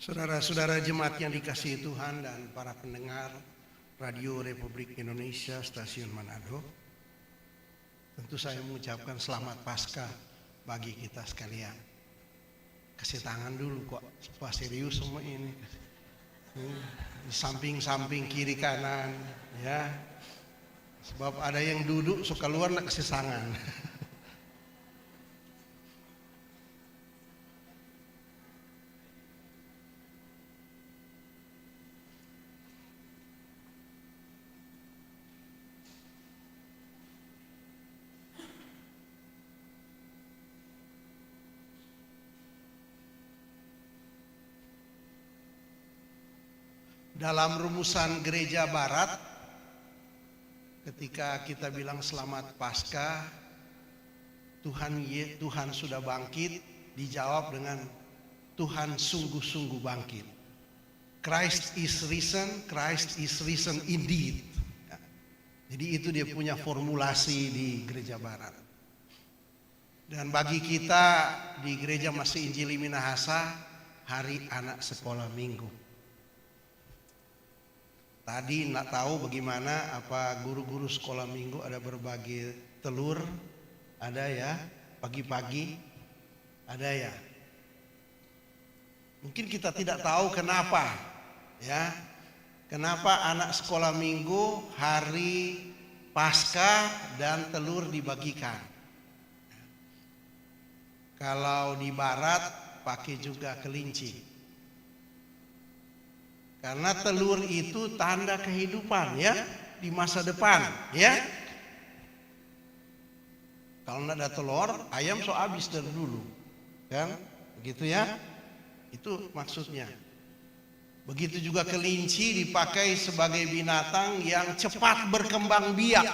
Saudara-saudara jemaat yang dikasihi Tuhan dan para pendengar Radio Republik Indonesia Stasiun Manado, tentu saya mengucapkan selamat Paskah bagi kita sekalian. Kasih tangan dulu kok, supaya serius semua ini. Di samping-samping kiri kanan, ya. Sebab ada yang duduk suka luar nak kasih tangan. Dalam rumusan gereja barat, ketika kita bilang selamat Paskah, Tuhan sudah bangkit, dijawab dengan Tuhan sungguh-sungguh bangkit. Christ is risen indeed. Ya. Jadi itu dia punya formulasi di Gereja Barat. Dan bagi kita di Gereja Masih Injili Minahasa, hari anak sekolah minggu. Tadi nak tahu bagaimana apa guru-guru sekolah minggu ada berbagi telur, ada ya, pagi-pagi, ada ya. Mungkin kita tidak tahu kenapa, ya, kenapa anak sekolah minggu hari Paskah dan telur dibagikan. Kalau di Barat pakai juga kelinci. Karena telur itu tanda kehidupan, ya, di masa depan, ya. Kalau tidak ada telur, ayam so habis dari dulu, kan? Begitu ya? Itu maksudnya. Begitu juga kelinci dipakai sebagai binatang yang cepat berkembang biak.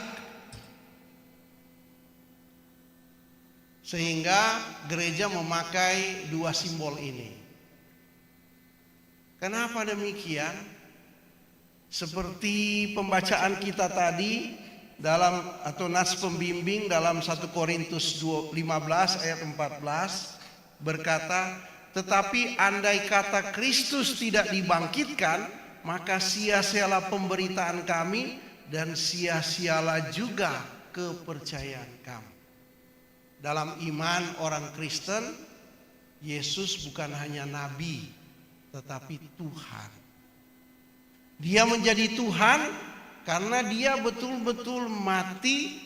Sehingga gereja memakai dua simbol ini. Kenapa demikian? Seperti pembacaan kita tadi dalam atau nas pembimbing dalam 1 Korintus 15 ayat 14 berkata, tetapi andai kata Kristus tidak dibangkitkan, maka sia-sialah pemberitaan kami dan sia-sialah juga kepercayaan kami. Dalam iman orang Kristen, Yesus bukan hanya nabi, tetapi Tuhan. Dia menjadi Tuhan karena dia betul-betul mati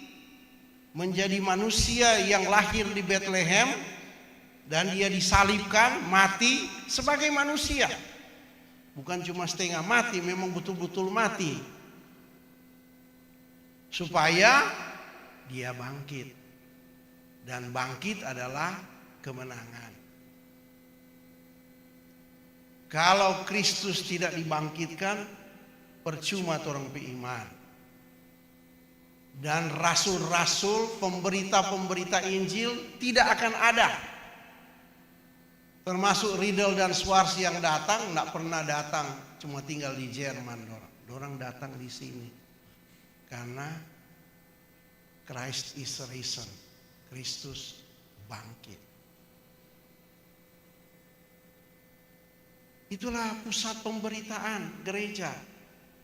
menjadi manusia yang lahir di Bethlehem. Dan dia disalibkan, mati sebagai manusia. Bukan cuma setengah mati, memang betul-betul mati. Supaya dia bangkit. Dan bangkit adalah kemenangan. Kalau Kristus tidak dibangkitkan, percuma orang beriman. Dan rasul-rasul, pemberita-pemberita Injil tidak akan ada. Termasuk Riedel dan Schwartz yang datang, tidak pernah datang, cuma tinggal di Jerman. Dorang datang di sini karena Christ is risen, Kristus bangkit. Itulah pusat pemberitaan gereja.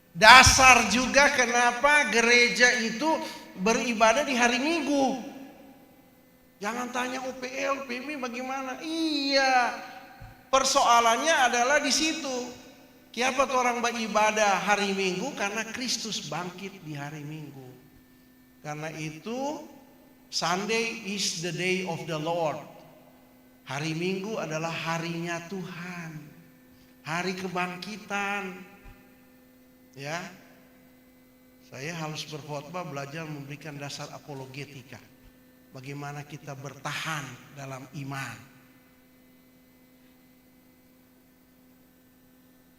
Dasar juga kenapa gereja itu beribadah di hari Minggu. Jangan tanya UPL, PMI bagaimana? Iya, persoalannya adalah di situ. Kenapa orang beribadah hari Minggu? Karena Kristus bangkit di hari Minggu. Karena itu Sunday is the day of the Lord. Hari Minggu adalah harinya Tuhan. Hari kebangkitan. Ya. Saya harus berkhotbah belajar memberikan dasar apologetika. Bagaimana kita bertahan dalam iman.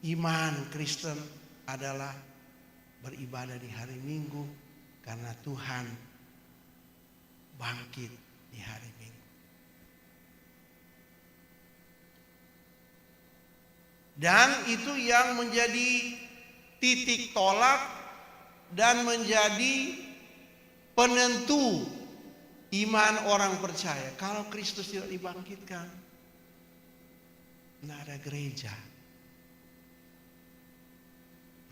Iman Kristen adalah beribadah di hari Minggu karena Tuhan bangkit di hari Minggu. Dan itu yang menjadi titik tolak dan menjadi penentu iman orang percaya. Kalau Kristus tidak dibangkitkan, tidak ada gereja.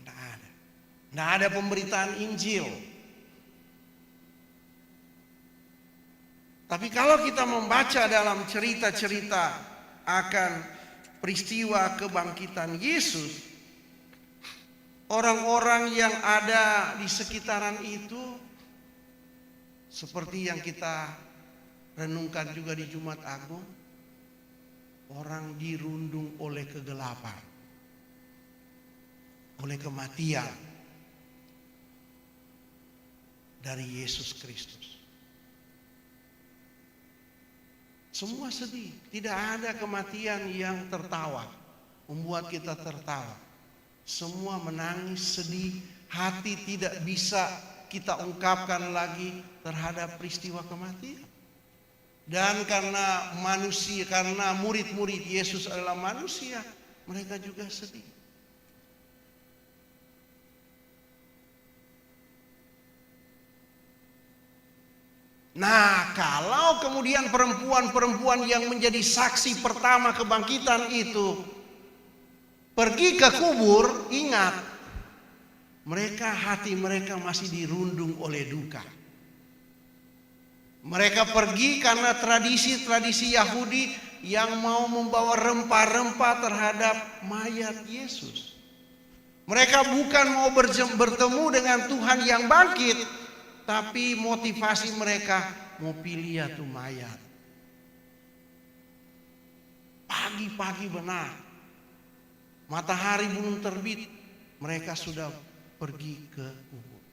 Tidak ada. Tidak ada pemberitaan Injil. Tapi kalau kita membaca dalam cerita-cerita akan peristiwa kebangkitan Yesus, orang-orang yang ada di sekitaran itu seperti yang kita renungkan juga di Jumat Agung, orang dirundung oleh kegelapan, oleh kematian dari Yesus Kristus. Semua sedih, tidak ada kematian yang tertawa, membuat kita tertawa. Semua menangis, sedih, hati tidak bisa kita ungkapkan lagi terhadap peristiwa kematian. Dan karena manusia, karena murid-murid Yesus adalah manusia, mereka juga sedih. Nah, kalau kemudian perempuan-perempuan yang menjadi saksi pertama kebangkitan itu pergi ke kubur, ingat, hati mereka masih dirundung oleh duka. Mereka pergi karena tradisi-tradisi Yahudi yang mau membawa rempah-rempah terhadap mayat Yesus. Mereka bukan mau bertemu dengan Tuhan yang bangkit, tapi motivasi mereka mau pilih ya tuh mayat. Pagi-pagi benar, matahari belum terbit, mereka sudah pergi ke kubur.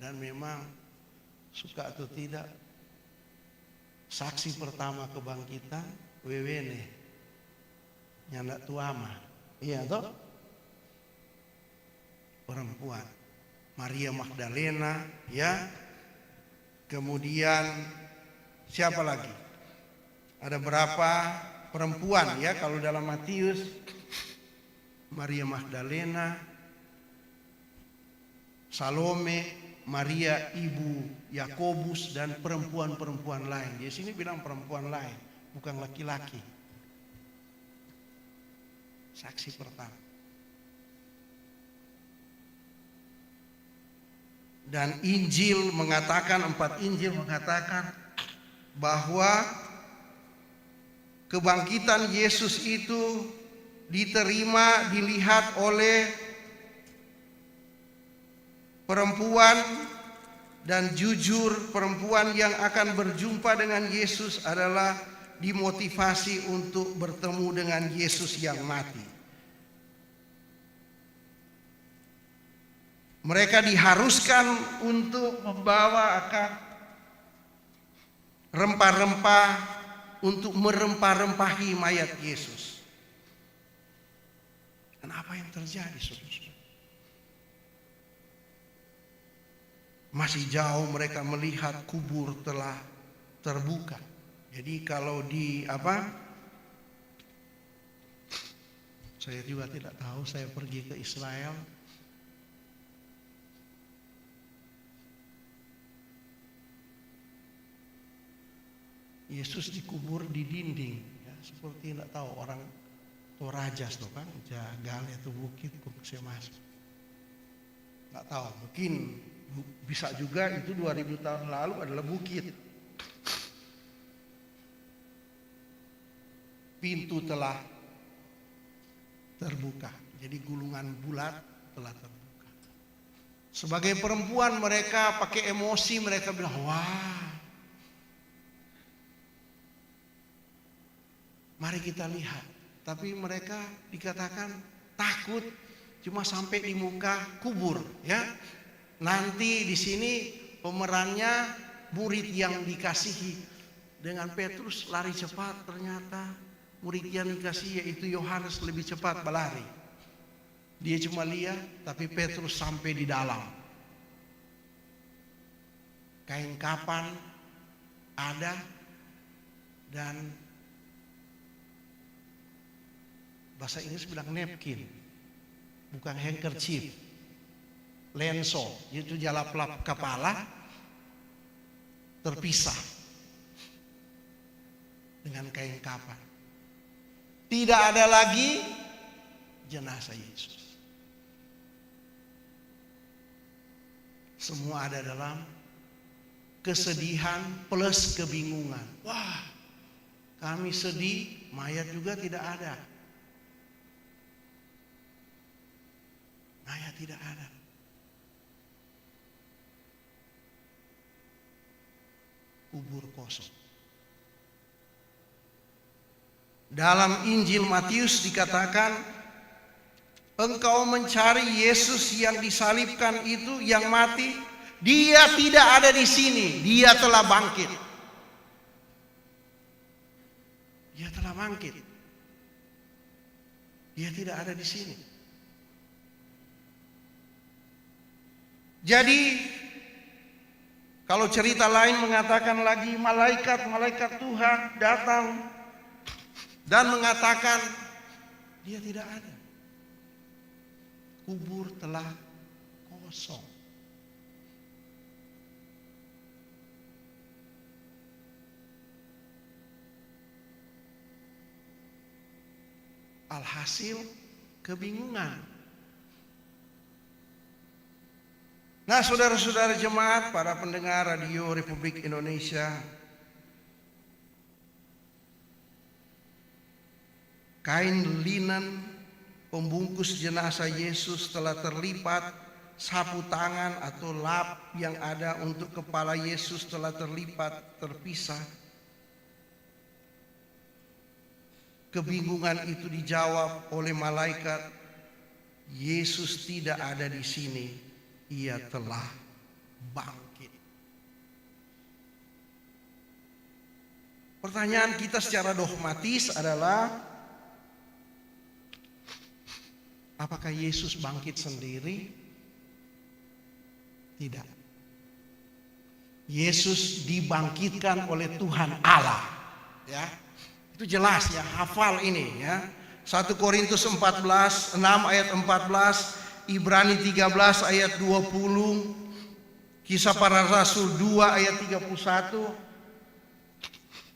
Dan memang suka atau tidak, saksi pertama kebangkitan wewene nyanda tuama, iya toh, perempuan Maria Magdalena, ya. Kemudian siapa lagi? Ada berapa perempuan ya kalau dalam Matius? Maria Magdalena, Salome, Maria ibu Yakobus, dan perempuan-perempuan lain. Di sini bilang perempuan lain, bukan laki-laki. Saksi pertama. Dan Injil mengatakan, 4 Injil mengatakan bahwa kebangkitan Yesus itu diterima, dilihat oleh perempuan, dan jujur perempuan yang akan berjumpa dengan Yesus adalah dimotivasi untuk bertemu dengan Yesus yang mati. Mereka diharuskan untuk membawa akan rempah-rempah untuk merempah-rempahi mayat Yesus. Dan apa yang terjadi, saudara? Masih jauh mereka melihat kubur telah terbuka. Jadi kalau saya juga tidak tahu, saya pergi ke Israel. Yesus dikubur di dinding, ya, seperti tidak tahu orang Torajas tuh kan, jagal itu bukit untuk saya masuk. Nggak tahu, mungkin bisa juga itu 2000 tahun lalu adalah bukit. Pintu telah terbuka, jadi gulungan bulat telah terbuka. Sebagai perempuan mereka pakai emosi, mereka bilang, wah, mari kita lihat. Tapi mereka dikatakan takut cuma sampai di muka kubur, ya. Nanti di sini pemerannya murid yang dikasihi. Dengan Petrus lari cepat, ternyata murid yang dikasihi yaitu Yohanes lebih cepat berlari. Dia cuma lihat, tapi Petrus sampai di dalam. Kain kapan ada, dan bahasa Inggris bilang napkin, bukan handkerchief, lenso, itu jalap-lap kepala terpisah dengan kain kapan. Tidak ada lagi jenazah Yesus. Semua ada dalam kesedihan plus kebingungan. Wah, kami sedih, mayat juga tidak ada. Mayat tidak ada. Kubur kosong. Dalam Injil Matius dikatakan, engkau mencari Yesus yang disalibkan itu, yang mati. Dia tidak ada di sini, dia telah bangkit. Dia telah bangkit. Dia tidak ada di sini. Jadi kalau cerita lain mengatakan lagi, malaikat-malaikat Tuhan datang dan mengatakan dia tidak ada. Kubur telah kosong. Alhasil kebingungan. Nah, saudara-saudara jemaat, para pendengar Radio Republik Indonesia, kain linen pembungkus jenazah Yesus telah terlipat, sapu tangan atau lap yang ada untuk kepala Yesus telah terlipat, terpisah. Kebingungan itu dijawab oleh malaikat, Yesus tidak ada di sini, ia telah bangkit. Pertanyaan kita secara dogmatis adalah, apakah Yesus bangkit sendiri? Tidak. Yesus dibangkitkan oleh Tuhan Allah. Ya. Itu jelas ya, hafal ini ya. 1 Korintus 14, 6 ayat 14, Ibrani 13 ayat 20, Kisah Para Rasul 2 ayat 31.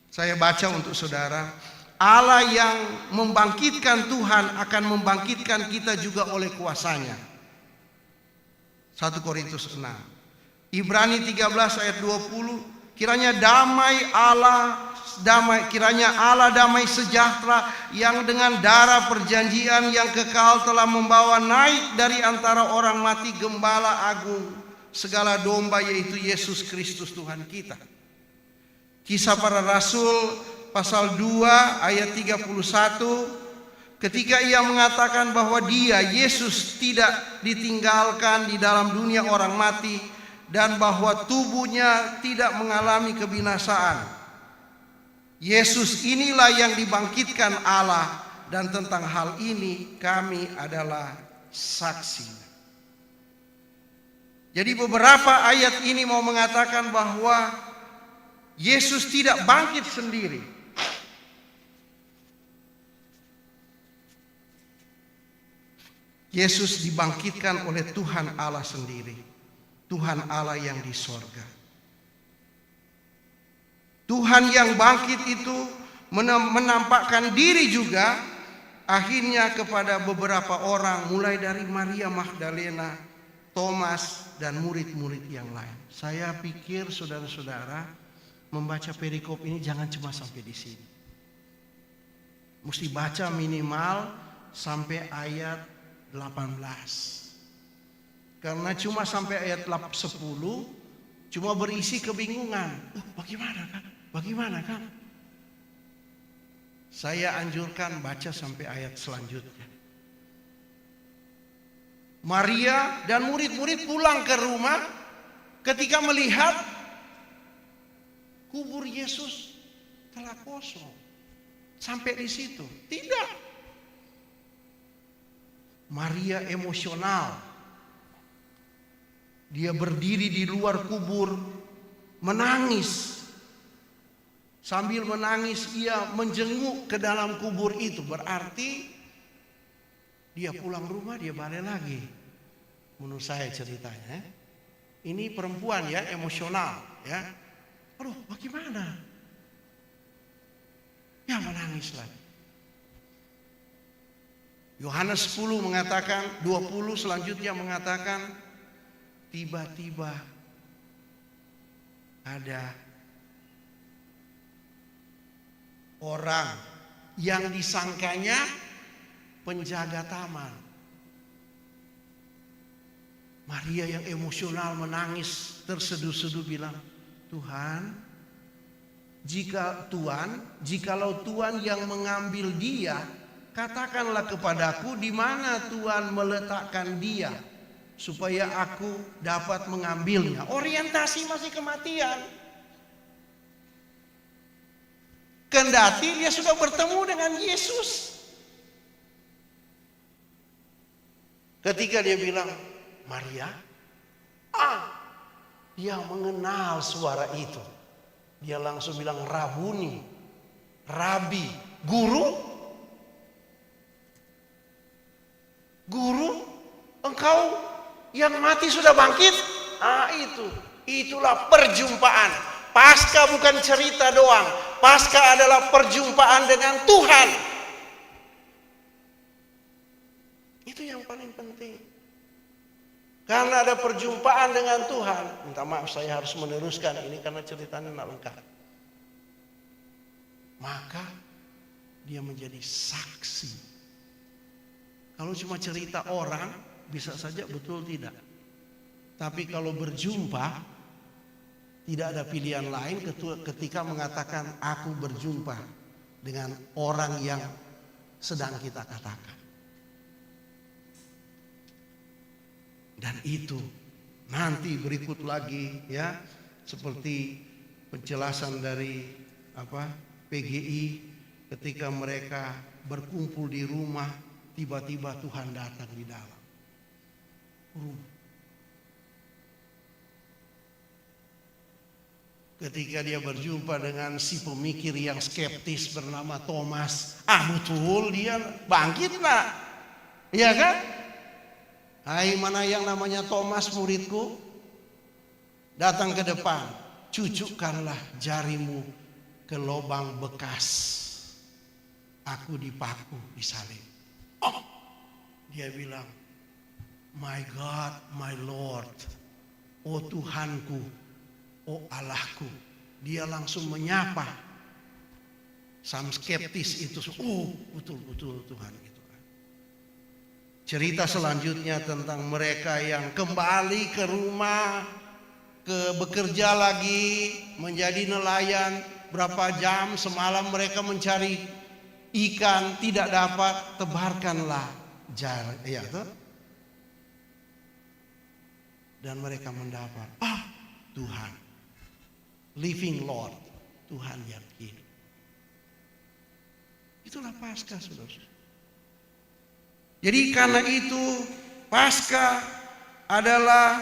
Saya baca untuk saudara. Allah yang membangkitkan Tuhan akan membangkitkan kita juga oleh kuasanya. 1 Korintus 6. Ibrani 13 ayat 20, kiranya kiranya Allah damai sejahtera yang dengan darah perjanjian yang kekal telah membawa naik dari antara orang mati Gembala Agung segala domba, yaitu Yesus Kristus Tuhan kita. Kisah Para Rasul pasal 2 ayat 31, ketika ia mengatakan bahwa dia, Yesus, tidak ditinggalkan di dalam dunia orang mati dan bahwa tubuhnya tidak mengalami kebinasaan. Yesus inilah yang dibangkitkan Allah, dan tentang hal ini kami adalah saksi. Jadi beberapa ayat ini mau mengatakan bahwa Yesus tidak bangkit sendiri. Yesus dibangkitkan oleh Tuhan Allah sendiri. Tuhan Allah yang di sorga. Tuhan yang bangkit itu menampakkan diri juga akhirnya kepada beberapa orang, mulai dari Maria Magdalena, Thomas, dan murid-murid yang lain. Saya pikir saudara-saudara membaca perikop ini jangan cuma sampai di sini. Mesti baca minimal sampai ayat 18. Karena cuma sampai ayat 10 cuma berisi kebingungan. Bagaimana kan? Saya anjurkan baca sampai ayat selanjutnya. Maria dan murid-murid pulang ke rumah ketika melihat kubur Yesus telah kosong. Sampai di situ. Tidak. Maria emosional. Dia berdiri di luar kubur menangis. Sambil menangis ia menjenguk ke dalam kubur itu. Berarti dia pulang rumah, dia balik lagi. Menurut saya ceritanya. Ini perempuan ya, emosional ya. Aduh, bagaimana? Ya menangis lagi. Yohanes 10 mengatakan, 20 selanjutnya mengatakan, tiba-tiba ada orang yang disangkanya penjaga taman. Maria yang emosional menangis terseduh-seduh bilang, Tuhan, jikalau Tuhan yang mengambil dia, katakanlah kepadaku di mana Tuhan meletakkan dia, supaya aku dapat mengambilnya. Orientasi masih kematian. Kendati dia sudah bertemu dengan Yesus. Ketika dia bilang, Maria, dia mengenal suara itu. Dia langsung bilang, Rabuni, Rabi, Guru. Guru, engkau yang mati sudah bangkit? Itulah perjumpaan. Paskah bukan cerita doang. Paskah adalah perjumpaan dengan Tuhan. Itu yang paling penting. Karena ada perjumpaan dengan Tuhan. Minta maaf saya harus meneruskan ini karena ceritanya tidak lengkap. Maka dia menjadi saksi. Kalau cuma cerita orang bisa saja betul tidak. Tapi kalau berjumpa tidak ada pilihan lain ketika mengatakan aku berjumpa dengan orang yang sedang kita katakan. Dan itu nanti berikut lagi ya, seperti penjelasan dari PGI ketika mereka berkumpul di rumah, tiba-tiba Tuhan datang di dalam rumah. Ketika dia berjumpa dengan si pemikir yang skeptis bernama Thomas, betul dia bangkit nak, iya kan? Hai, mana yang namanya Thomas muridku, datang ke depan, cucukkanlah jarimu ke lubang bekas aku dipaku di salib. Dia bilang, my God, my Lord, oh Tuhanku, oh Allahku. Dia langsung menyapa. Sam skeptis itu, betul Tuhan itu. Cerita selanjutnya tentang mereka yang kembali ke rumah, bekerja lagi, menjadi nelayan. Berapa jam semalam mereka mencari ikan, tidak dapat, tebarkanlah jar, ya tuh. Dan mereka mendapat, Tuhan, living Lord, Tuhan yang hidup. Itulah Paskah, saudara. Jadi karena itu Paskah adalah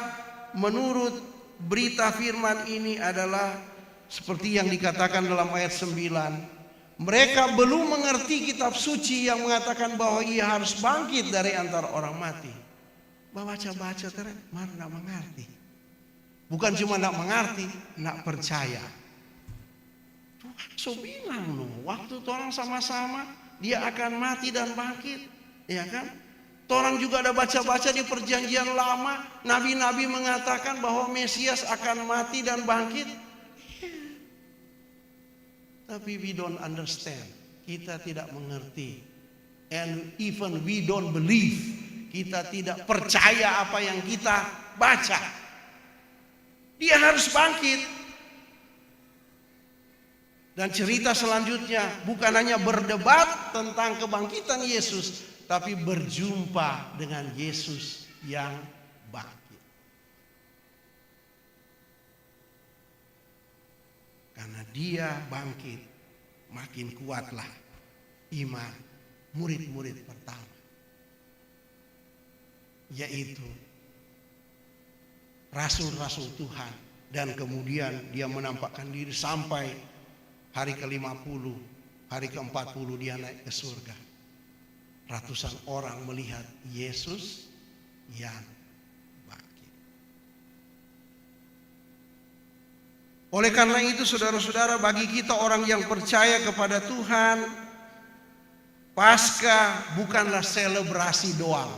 menurut berita firman ini adalah seperti yang dikatakan dalam ayat 9. Mereka belum mengerti kitab suci yang mengatakan bahwa ia harus bangkit dari antara orang mati. Baca-baca terus, mana tidak mengerti. Bukan cuma tidak mengerti, tidak percaya. Tuhan so bilang waktu orang sama-sama dia akan mati dan bangkit. Ya kan? Orang juga ada baca-baca di perjanjian lama, nabi-nabi mengatakan bahwa Mesias akan mati dan bangkit. Tapi we don't understand. Kita tidak mengerti. And even we don't believe. Kita tidak percaya apa yang kita baca. Dia harus bangkit. Dan cerita selanjutnya bukan hanya berdebat tentang kebangkitan Yesus, tapi berjumpa dengan Yesus yang bangkit. Karena dia bangkit, makin kuatlah iman murid-murid pertama, yaitu rasul-rasul Tuhan. Dan kemudian dia menampakkan diri sampai hari ke-50, hari ke-40 dia naik ke surga. Ratusan orang melihat Yesus yang bangkit. Oleh karena itu saudara-saudara, bagi kita orang yang percaya kepada Tuhan, Paskah bukanlah selebrasi doang.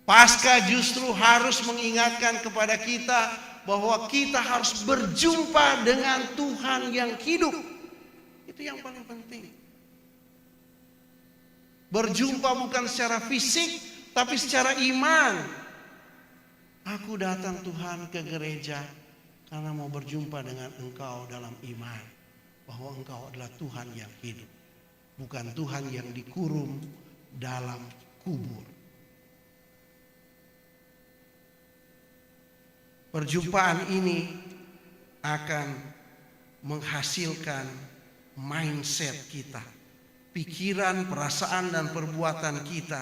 Paskah justru harus mengingatkan kepada kita bahwa kita harus berjumpa dengan Tuhan yang hidup. Itu yang paling penting. Berjumpa bukan secara fisik, tapi secara iman. Aku datang Tuhan ke gereja karena mau berjumpa dengan Engkau dalam iman. Bahwa Engkau adalah Tuhan yang hidup. Bukan Tuhan yang dikurung dalam kubur. Perjumpaan ini akan menghasilkan mindset kita. Pikiran, perasaan, dan perbuatan kita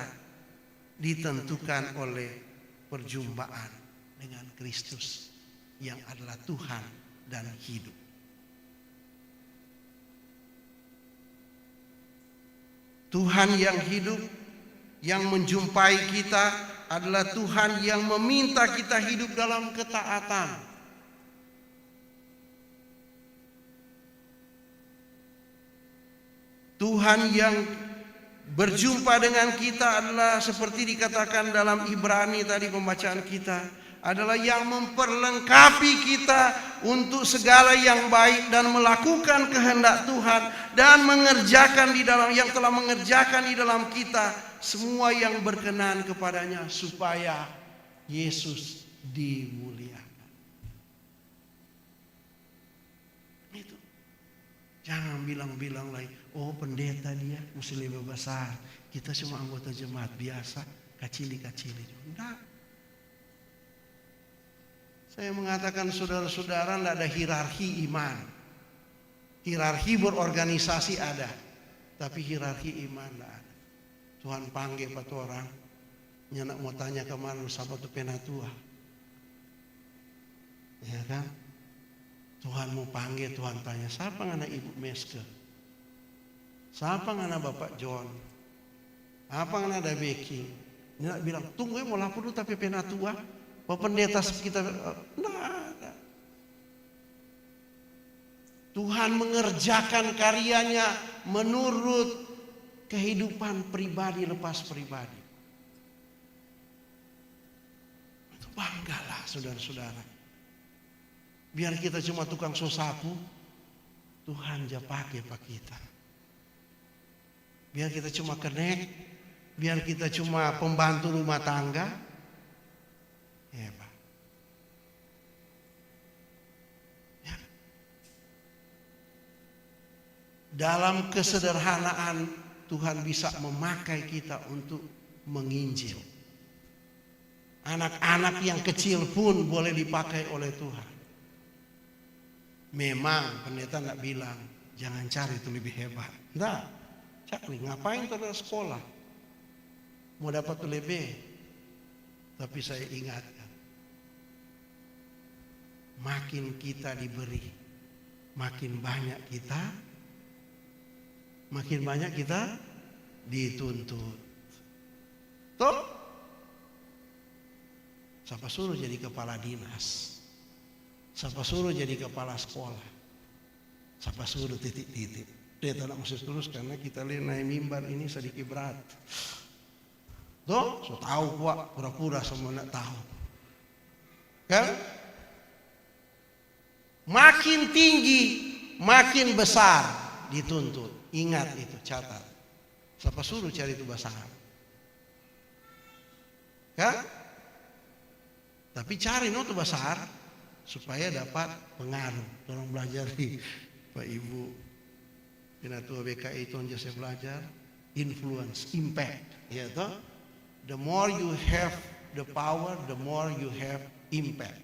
ditentukan oleh perjumpaan dengan Kristus yang adalah Tuhan dan hidup. Tuhan yang hidup, yang menjumpai kita adalah Tuhan yang meminta kita hidup dalam ketaatan. Tuhan yang Berjumpa dengan kita adalah seperti dikatakan dalam Ibrani tadi pembacaan kita, adalah yang memperlengkapi kita untuk segala yang baik dan melakukan kehendak Tuhan dan mengerjakan di dalam yang telah mengerjakan di dalam kita semua yang berkenan kepadanya supaya Yesus dimuliakan. Itu. Jangan bilang-bilang lagi, oh pendeta dia mesti lebih besar. Kita cuma anggota jemaat biasa, kacili-kacili. Enggak. Saya mengatakan saudara-saudara, tidak ada hierarki iman. Hierarki berorganisasi ada, tapi hierarki iman tidak ada. Tuhan panggil satu orang, nyanak mau tanya kemana sahabat tu penatua, ya kan? Tuhan mau panggil, Tuhan tanya, siapa ngana Ibu Meske? Siapa ngana Bapak John? Apa ngana ada Becky? Nyanak bilang, tunggu mau lapor dulu tapi penatua. Pendeta kita, nah, Tuhan mengerjakan karyanya menurut kehidupan pribadi lepas pribadi. Itu banggalah saudara-saudara. Biar kita cuma tukang sosapu, Tuhan ja pakai pak kita. Biar kita cuma connect, biar kita cuma pembantu rumah tangga. Ya, Pak. Ya. Dalam kesederhanaan Tuhan bisa memakai kita untuk menginjil. Anak-anak yang kecil pun boleh dipakai oleh Tuhan. Memang pendeta tidak bilang jangan cari itu lebih hebat. Tidak, cari ngapain terus sekolah? Mau dapat lebih. Tapi saya ingatkan, makin kita diberi, makin banyak kita dituntut. Toh? Siapa suruh jadi kepala dinas? Siapa suruh jadi kepala sekolah? Siapa suruh titik-titik? Dia tak masih terus karena kita lihat naik mimbar ini sedikit berat. Toh? So tahu kuat, pura-pura semua nak tahu. Kan? Makin tinggi, makin besar dituntut. Ingat itu, catat. Siapa suruh cari itu besar? Kan? Tapi cari itu besar supaya dapat pengaruh. Tolong belajar di Pak Ibu Penatua BKI itu aja saya belajar. Influence, impact. Ya toh? The more you have the power, the more you have impact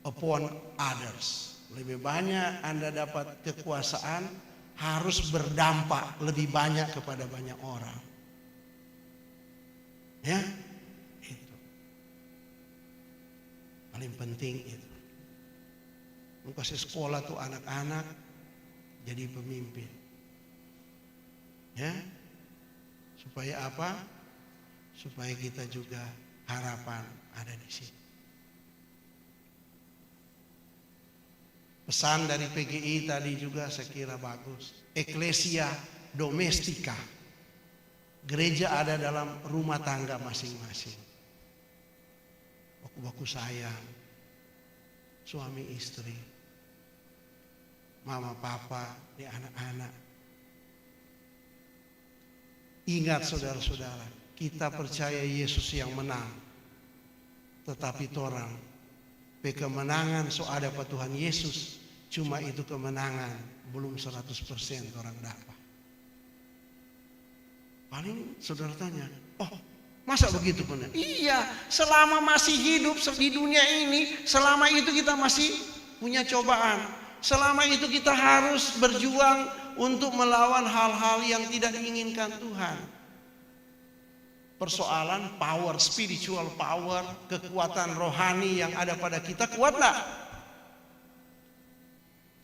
upon others. Lebih banyak Anda dapat kekuasaan, harus berdampak lebih banyak kepada banyak orang. Ya, itu paling penting itu. Kasih sekolah tuh anak-anak jadi pemimpin. Ya. Supaya apa? Supaya kita juga harapan ada di sini. Pesan dari PGI tadi juga saya kira bagus. Eklesia domestika. Gereja ada dalam rumah tangga masing-masing. Baku-baku sayang. Suami istri. Mama papa, di anak-anak. Ingat saudara-saudara, kita percaya Yesus yang menang. Tetapi orang, kemenangan so ada pada Tuhan Yesus, cuma itu kemenangan, belum 100% orang dapat. Paling saudara tanya, oh masa begitu benar? Iya, selama masih hidup di dunia ini, selama itu kita masih punya cobaan. Selama itu kita harus berjuang untuk melawan hal-hal yang tidak diinginkan Tuhan. Persoalan power, spiritual power, kekuatan rohani yang ada pada kita kuat enggak?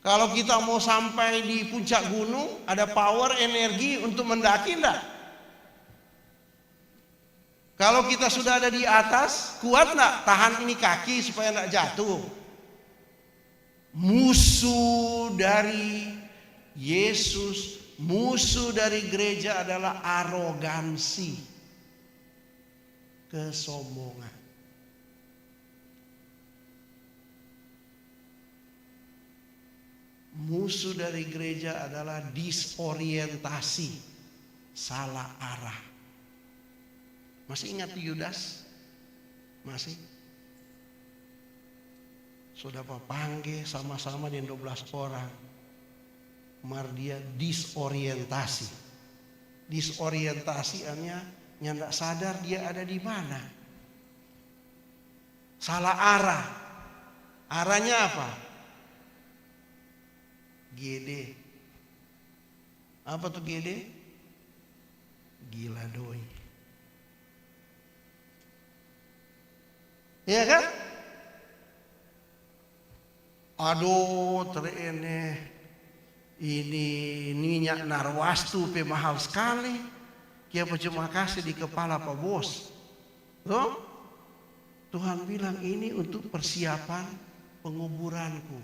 Kalau kita mau sampai di puncak gunung, ada power, energi untuk mendaki enggak? Kalau kita sudah ada di atas, kuat enggak tahan ini kaki supaya enggak jatuh? Musuh dari Yesus, Musuh dari gereja adalah arogansi, kesombongan. Musuh dari gereja adalah disorientasi, salah arah. Masih ingat Yudas? Masih? Sudah panggil sama-sama di 12 orang. Mar dia disorientasi. Disorientasi artinya nggak sadar dia ada di mana. Salah arah. Arahnya apa? GD. Apa tuh GD? Gila doi. Iya kan? Aduh, terene ini minyak narwastu mahal sekali. Dia cuma kasih di kepala Pak Bos. Tuh? Tuhan bilang ini untuk persiapan penguburanku.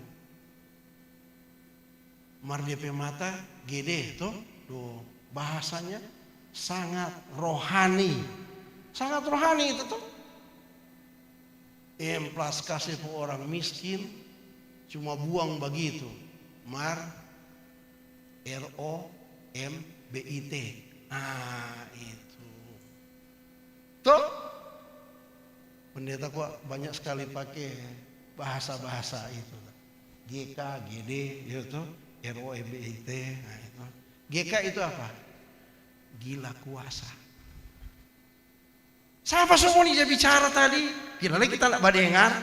Mar DP mata gede tuh. Tuh, bahasanya sangat rohani. Sangat rohani itu tuh. Emplas kasih ke orang miskin cuma buang begitu. Mar ROMBIT. Ah itu. Tuh. Pendeta kok banyak sekali pakai bahasa-bahasa itu. GK, GD itu, ROMBIT. Nah itu. GK itu apa? Gila kuasa. Siapa semua nih dia bicara tadi? Kira kita nak badengar.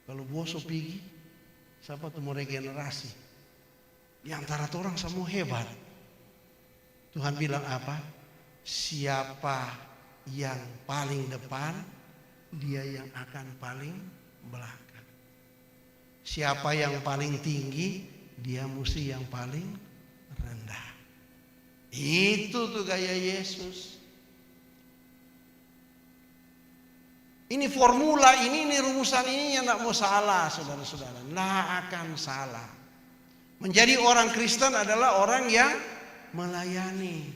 Kalau boso pergi, siapa tuh mau regenerasi? Di antara orang semua hebat. Tuhan bilang apa? Siapa yang paling depan, dia yang akan paling belakang. Siapa yang paling tinggi, dia mesti yang paling rendah. Itu tuh gaya Yesus. Ini formula ini rumusan ini yang tidak mau salah, saudara-saudara. Tidak akan salah. Menjadi orang Kristen adalah orang yang melayani.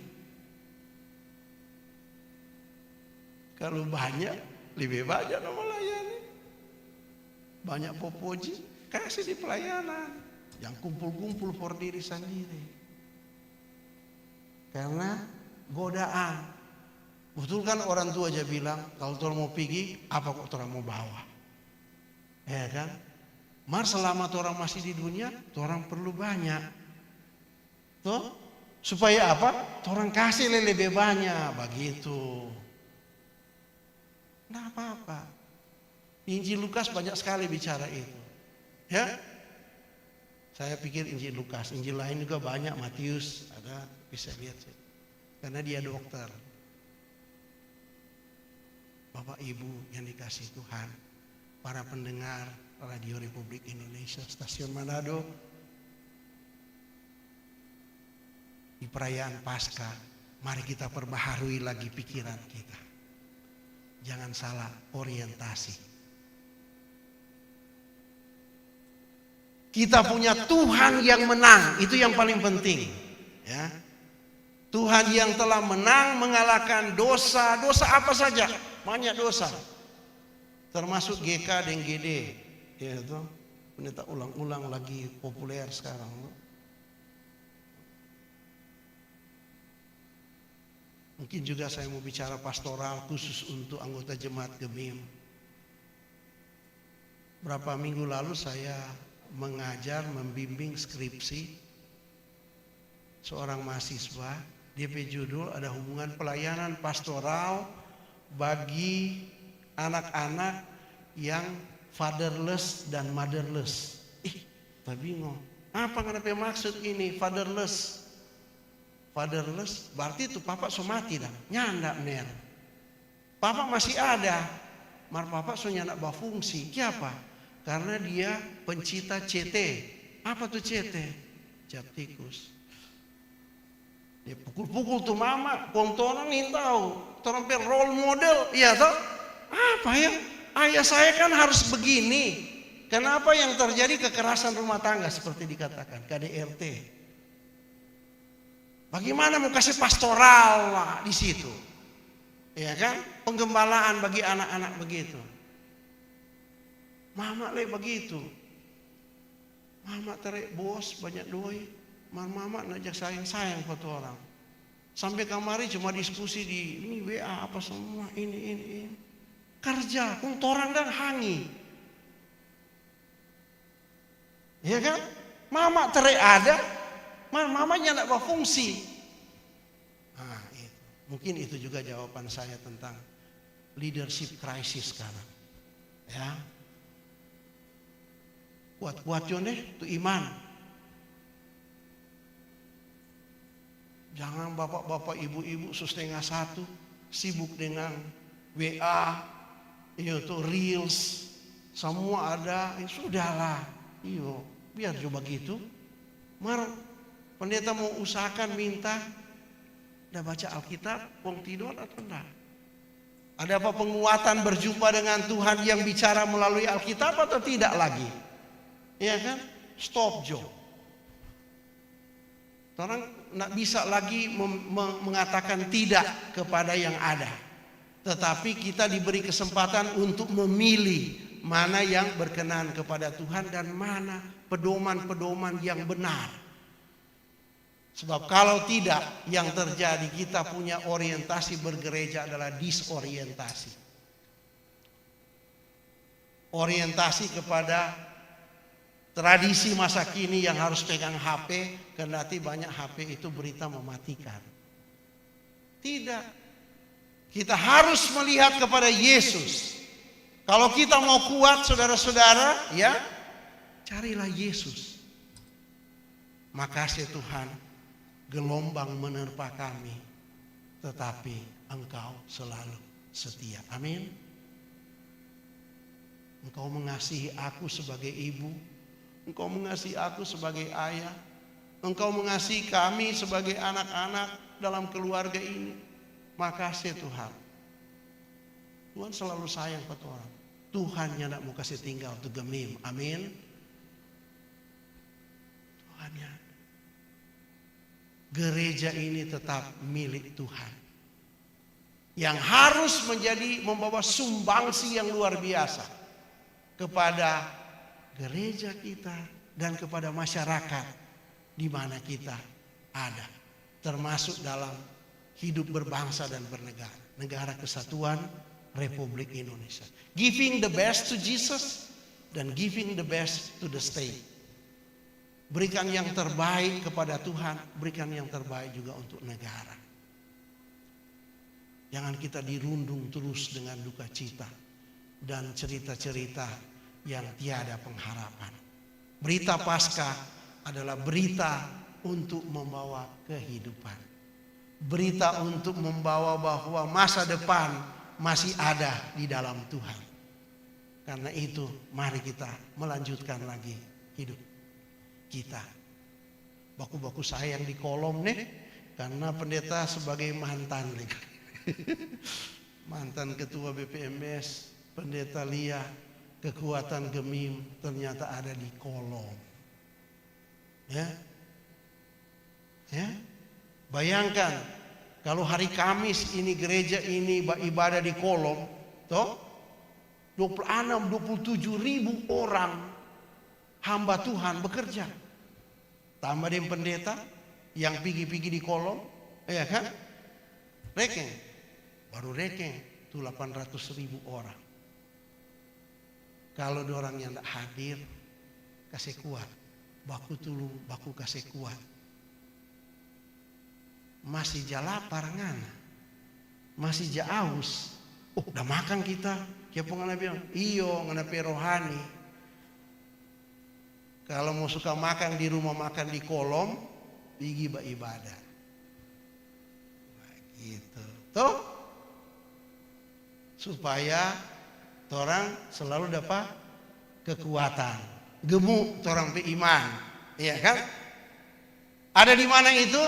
Kalau banyak, lebih banyak yang melayani. Banyak popoji, kasih di pelayanan. Yang kumpul-kumpul for diri sendiri. Karena godaan. Betul kan orang tua aja bilang, kalau orang mau pergi, apa kok orang mau bawa? Ya kan? Mar selama orang masih di dunia, orang perlu banyak. Tuh, supaya apa? Orang kasih lebih banyak, begitu. Nah apa-apa. Injil Lukas banyak sekali bicara itu. Ya? Saya pikir Injil Lukas, Injil lain juga banyak, Matius, ada, bisa lihat sih. Karena dia dokter. Bapak Ibu yang dikasih Tuhan, para pendengar Radio Republik Indonesia, Stasiun Manado, di perayaan Paskah, mari kita perbaharui lagi pikiran kita. Jangan salah orientasi. Kita punya Tuhan yang menang, itu yang paling penting. Ya. Tuhan yang telah menang mengalahkan dosa, dosa apa saja. Banyak dosa, termasuk GK dan GD, ya itu pendeta ulang-ulang lagi populer sekarang. Mungkin juga saya mau bicara pastoral khusus untuk anggota jemaat Gemim. Berapa minggu lalu saya mengajar, membimbing skripsi seorang mahasiswa. DP judul ada hubungan pelayanan pastoral bagi anak-anak yang fatherless dan motherless. Tapi bingung. Apa maksud ini fatherless? Fatherless berarti itu papa so mati dah. Nyanda ner. Papa masih ada. Mar papa so nyanda berfungsi. Kenapa? Karena dia pencipta CT. Apa tuh CT? Cap tikus. Dia pukul-pukul tuh mama, pontonan nih tahu, terlampir role model, iya toh? Apa ya? Ayah saya kan harus begini, kenapa yang terjadi kekerasan rumah tangga seperti dikatakan KDRT? Bagaimana mau kasih pastoral lah di situ? Ya kan? Penggembalaan bagi anak-anak begitu. Mama le begitu. Mama terek bos banyak doi. Mama ngajak sayang-sayang foto orang. Sampai kamari cuma diskusi di ini WA apa semua ini. Kerja, kung torang dan hangi. Ya kan? Mama terek ada, mamanya tidak berfungsi. Nah, itu. Mungkin itu juga jawaban saya tentang leadership crisis sekarang. Ya. Kuat-kuat deh, itu iman. Jangan bapak-bapak, ibu-ibu 1:30 sibuk dengan WA, itu reels, semua ada. Sudahlah, iyo, biar coba gitu. Pendeta mau usahakan minta, udah baca Alkitab, wong tidur atau enggak? Ada apa penguatan berjumpa dengan Tuhan yang bicara melalui Alkitab atau tidak lagi? Ya kan? Stop job. Orang tidak bisa lagi mengatakan tidak kepada yang ada. Tetapi kita diberi kesempatan untuk memilih mana yang berkenan kepada Tuhan dan mana pedoman-pedoman yang benar. Sebab kalau tidak, yang terjadi kita punya orientasi bergereja adalah disorientasi. Orientasi kepada tradisi masa kini yang harus pegang HP, kendati banyak HP itu berita mematikan. Tidak. Kita harus melihat kepada Yesus. Kalau kita mau kuat saudara-saudara, ya, carilah Yesus. Makasih Tuhan, gelombang menerpa kami, tetapi Engkau selalu setia. Amin. Engkau mengasihi aku sebagai ibu, Engkau mengasihi aku sebagai ayah, Engkau mengasihi kami sebagai anak-anak dalam keluarga ini. Makasih Tuhan. Tuhan selalu sayang pada orang. Tuhan yang tidak mau kasih tinggal untuk gemim. Amin. Tuhan ya. Gereja ini tetap milik Tuhan. Yang harus membawa sumbangsi yang luar biasa kepada gereja kita dan kepada masyarakat di mana kita ada, termasuk dalam hidup berbangsa dan bernegara, negara kesatuan Republik Indonesia. Giving the best to Jesus dan giving the best to the state. Berikan yang terbaik kepada Tuhan, berikan yang terbaik juga untuk negara. Jangan kita dirundung terus dengan duka cita dan cerita-cerita yang tiada pengharapan. Berita Paskah adalah berita untuk membawa kehidupan. Berita untuk membawa bahwa masa depan masih ada di dalam Tuhan. Karena itu mari kita melanjutkan lagi hidup kita. Baku-baku sayang di kolom nih, karena pendeta sebagai mantan nih. Mantan ketua BPMS, pendeta Lia, kekuatan gemim ternyata ada di kolom. Ya. Ya. Bayangkan kalau hari Kamis ini gereja ini ibadah di kolom, toh 26-27 ribu orang hamba Tuhan bekerja. Tambah dengan pendeta yang pergi-pergi di kolom, ya kan? Rekeng, baru rekeng itu 800 ribu orang. Kalau ada orang yang tidak hadir, kasih kuat. Baku tulu, baku kasih kuat. Masih jalapar ngana, masih jaus. Oh, udah makan kita. Siapa ngana bilang? Iyo, ngana rohani. Kalau mau suka makan di rumah makan di kolom, pergi ibadah. Gitu. Tuh, supaya orang selalu dapat kekuatan, gemuk orang beriman, ya kan? Ada di mana itu?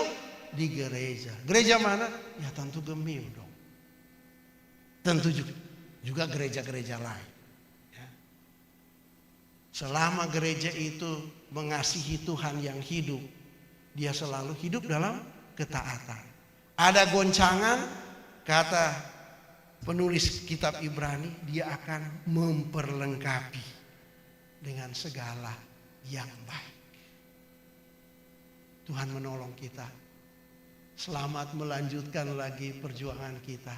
Di gereja. Gereja mana? Ya tentu gemim dong. Tentu juga gereja-gereja lain. Ya. Selama gereja itu mengasihi Tuhan yang hidup, dia selalu hidup dalam ketaatan. Ada goncangan, kata penulis kitab Ibrani, dia akan memperlengkapi dengan segala yang baik. Tuhan menolong kita. Selamat melanjutkan lagi perjuangan kita.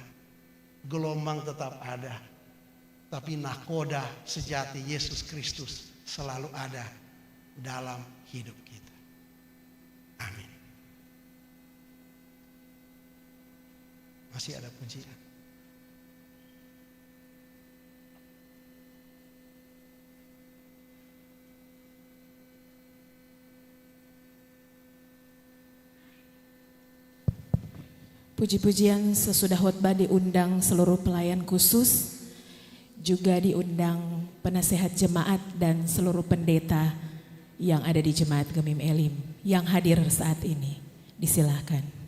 Gelombang tetap ada, tapi nakoda sejati Yesus Kristus selalu ada dalam hidup kita. Amin. Masih ada pujian. Puji-pujian sesudah khotbah diundang seluruh pelayan khusus, juga diundang penasehat jemaat dan seluruh pendeta yang ada di Jemaat Gemim Elim yang hadir saat ini. Disilahkan.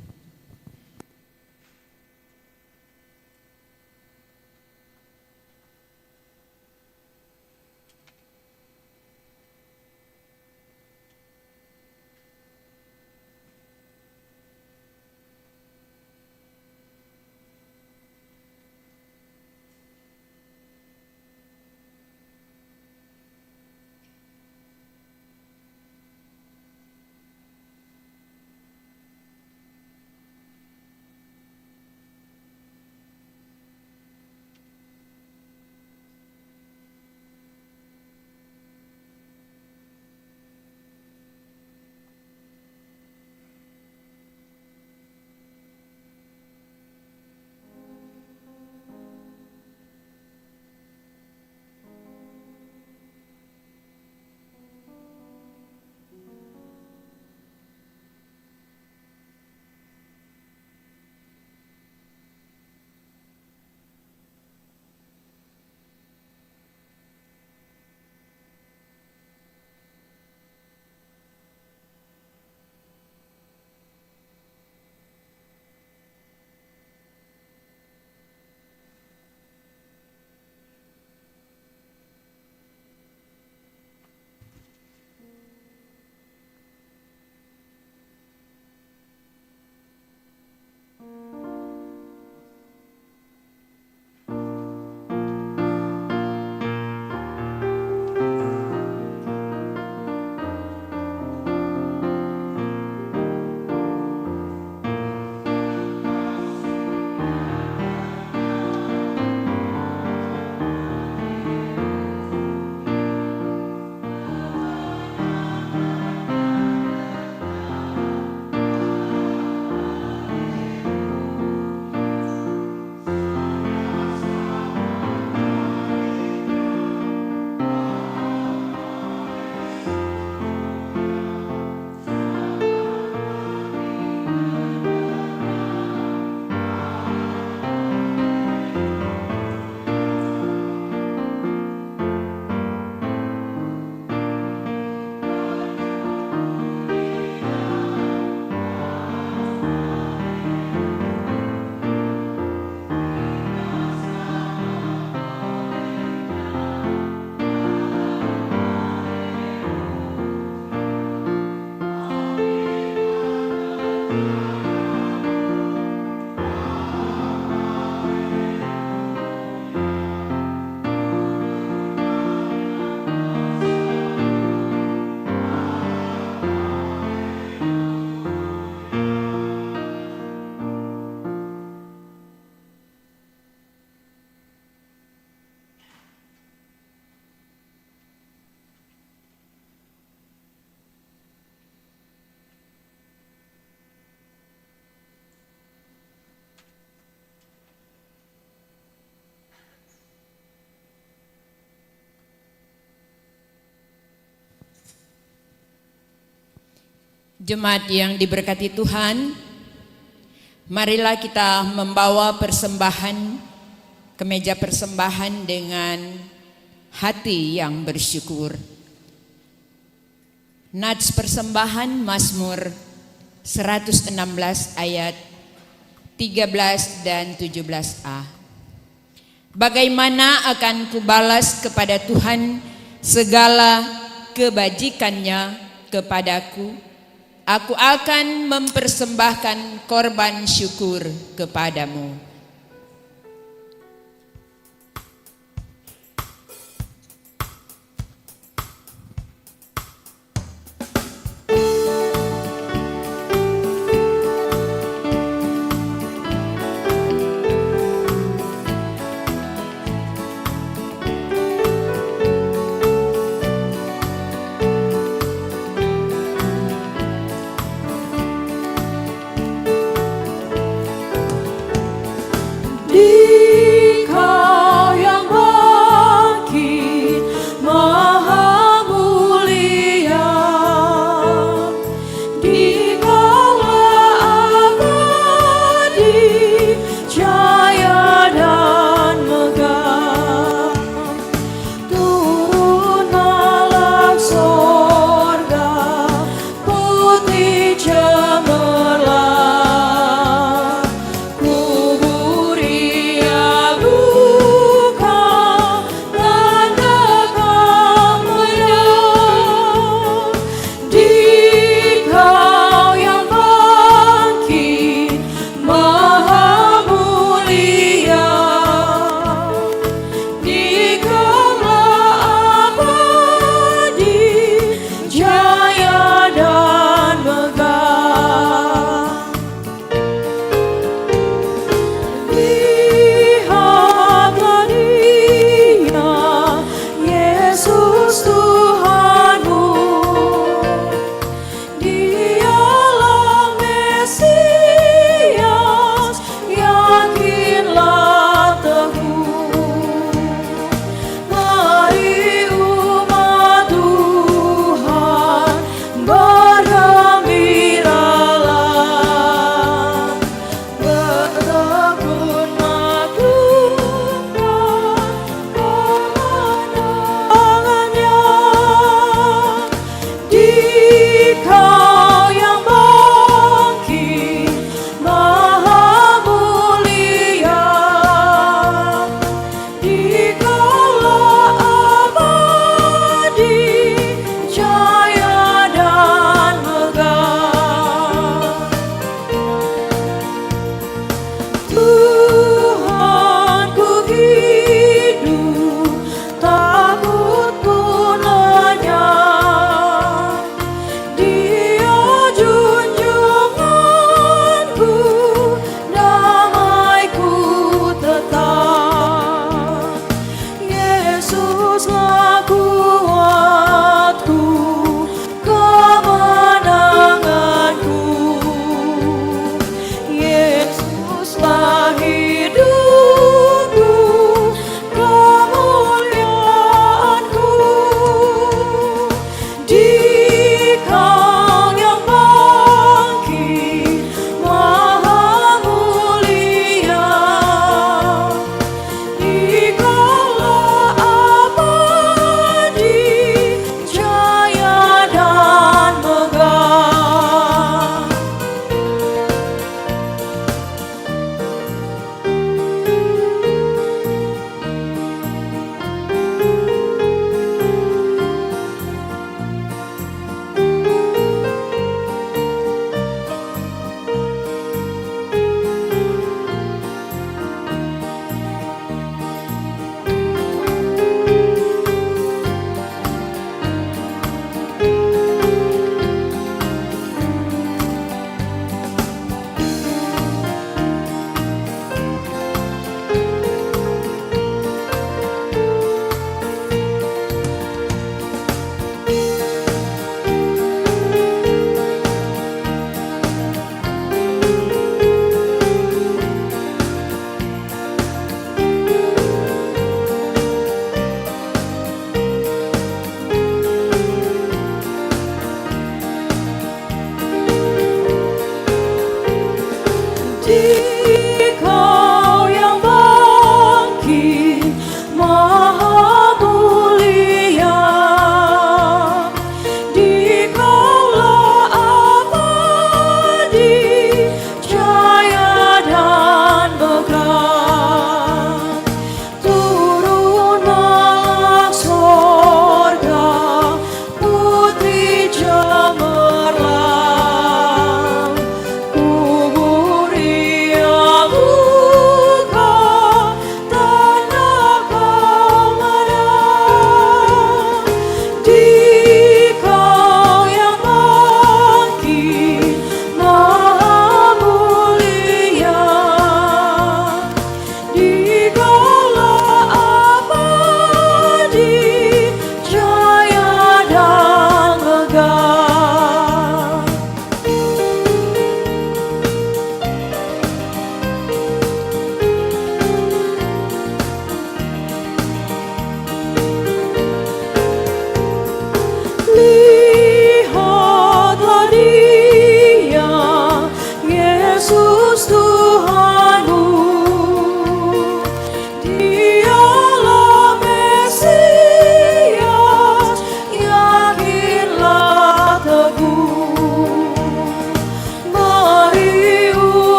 Jemaat yang diberkati Tuhan, marilah kita membawa persembahan ke meja persembahan dengan hati yang bersyukur. Nats persembahan Mazmur 116 ayat 13 dan 17a. Bagaimana akan kubalas kepada Tuhan segala kebajikannya kepadaku, aku akan mempersembahkan korban syukur kepadamu.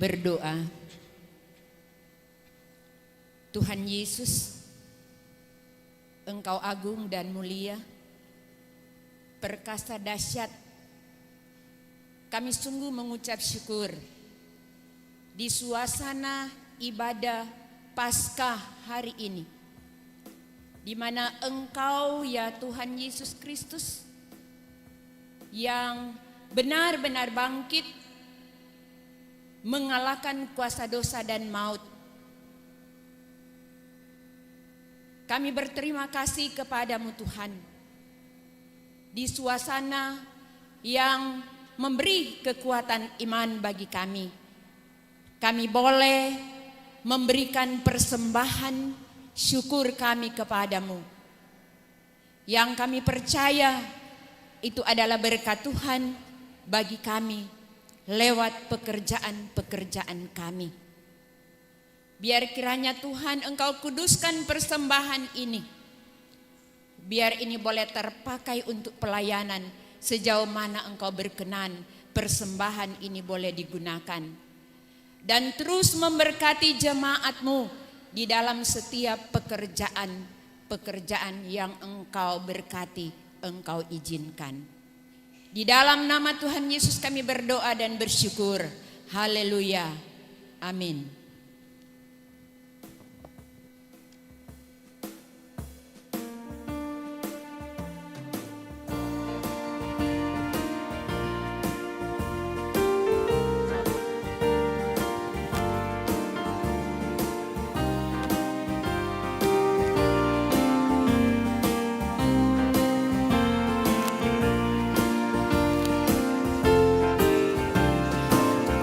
berdoa. Tuhan Yesus, Engkau agung dan mulia, perkasa dahsyat. Kami sungguh mengucap syukur di suasana ibadah Paskah hari ini, di mana Engkau ya Tuhan Yesus Kristus yang benar-benar bangkit mengalahkan kuasa dosa dan maut. Kami berterima kasih kepadamu Tuhan, di suasana yang memberi kekuatan iman bagi kami. Kami boleh memberikan persembahan syukur kami kepadamu, yang kami percaya itu adalah berkat Tuhan bagi kami lewat pekerjaan-pekerjaan kami. Biar kiranya Tuhan Engkau kuduskan persembahan ini, biar ini boleh terpakai untuk pelayanan sejauh mana Engkau berkenan persembahan ini boleh digunakan. Dan terus memberkati jemaat-Mu di dalam setiap pekerjaan yang Engkau berkati, Engkau izinkan. Di dalam nama Tuhan Yesus kami berdoa dan bersyukur. Haleluya. Amin.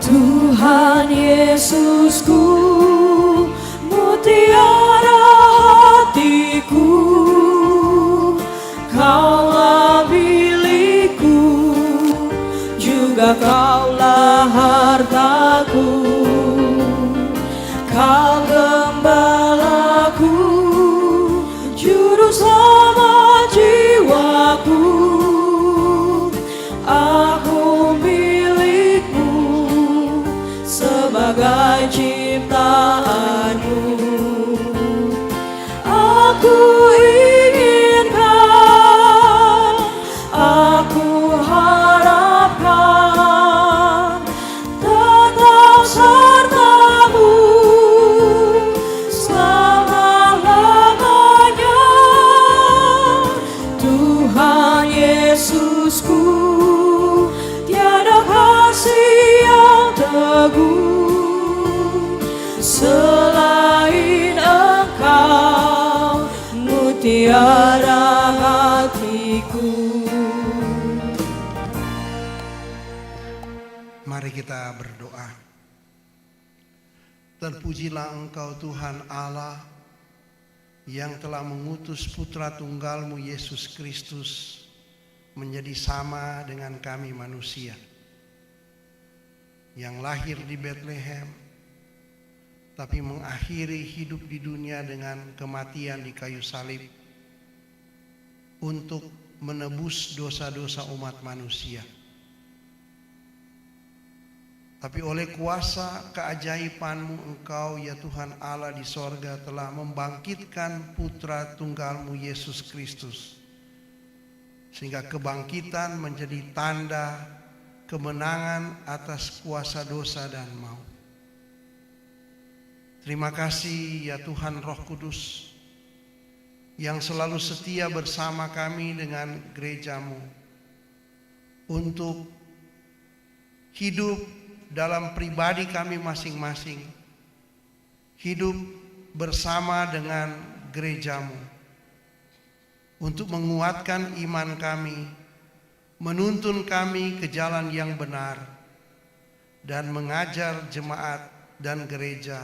Tuhan Yesusku, mutiara hatiku, Kaulah milikku, juga Kaulah hartaku, Kau gembalaku, juru selamat jiwaku. Aku milikmu sebagai ciptaanmu. Aku inginkan, aku harapkan tetap sertamu selama-lamanya. Tuhan Yesusku, tiada kasih yang teguh selain Engkau, mutiara hatiku. Mari kita berdoa. Terpujilah Engkau Tuhan Allah yang telah mengutus Putra Tunggal-Mu Yesus Kristus menjadi sama dengan kami manusia, yang lahir di Bethlehem tapi mengakhiri hidup di dunia dengan kematian di kayu salib untuk menebus dosa-dosa umat manusia. Tapi oleh kuasa keajaiban-Mu, Engkau ya Tuhan Allah di sorga telah membangkitkan Putra Tunggal-Mu Yesus Kristus, sehingga kebangkitan menjadi tanda kemenangan atas kuasa dosa dan maut. Terima kasih ya Tuhan Roh Kudus yang selalu setia bersama kami dengan gereja-Mu untuk hidup dalam pribadi kami masing-masing, hidup bersama dengan gereja-Mu untuk menguatkan iman kami, menuntun kami ke jalan yang benar, dan mengajar jemaat dan gereja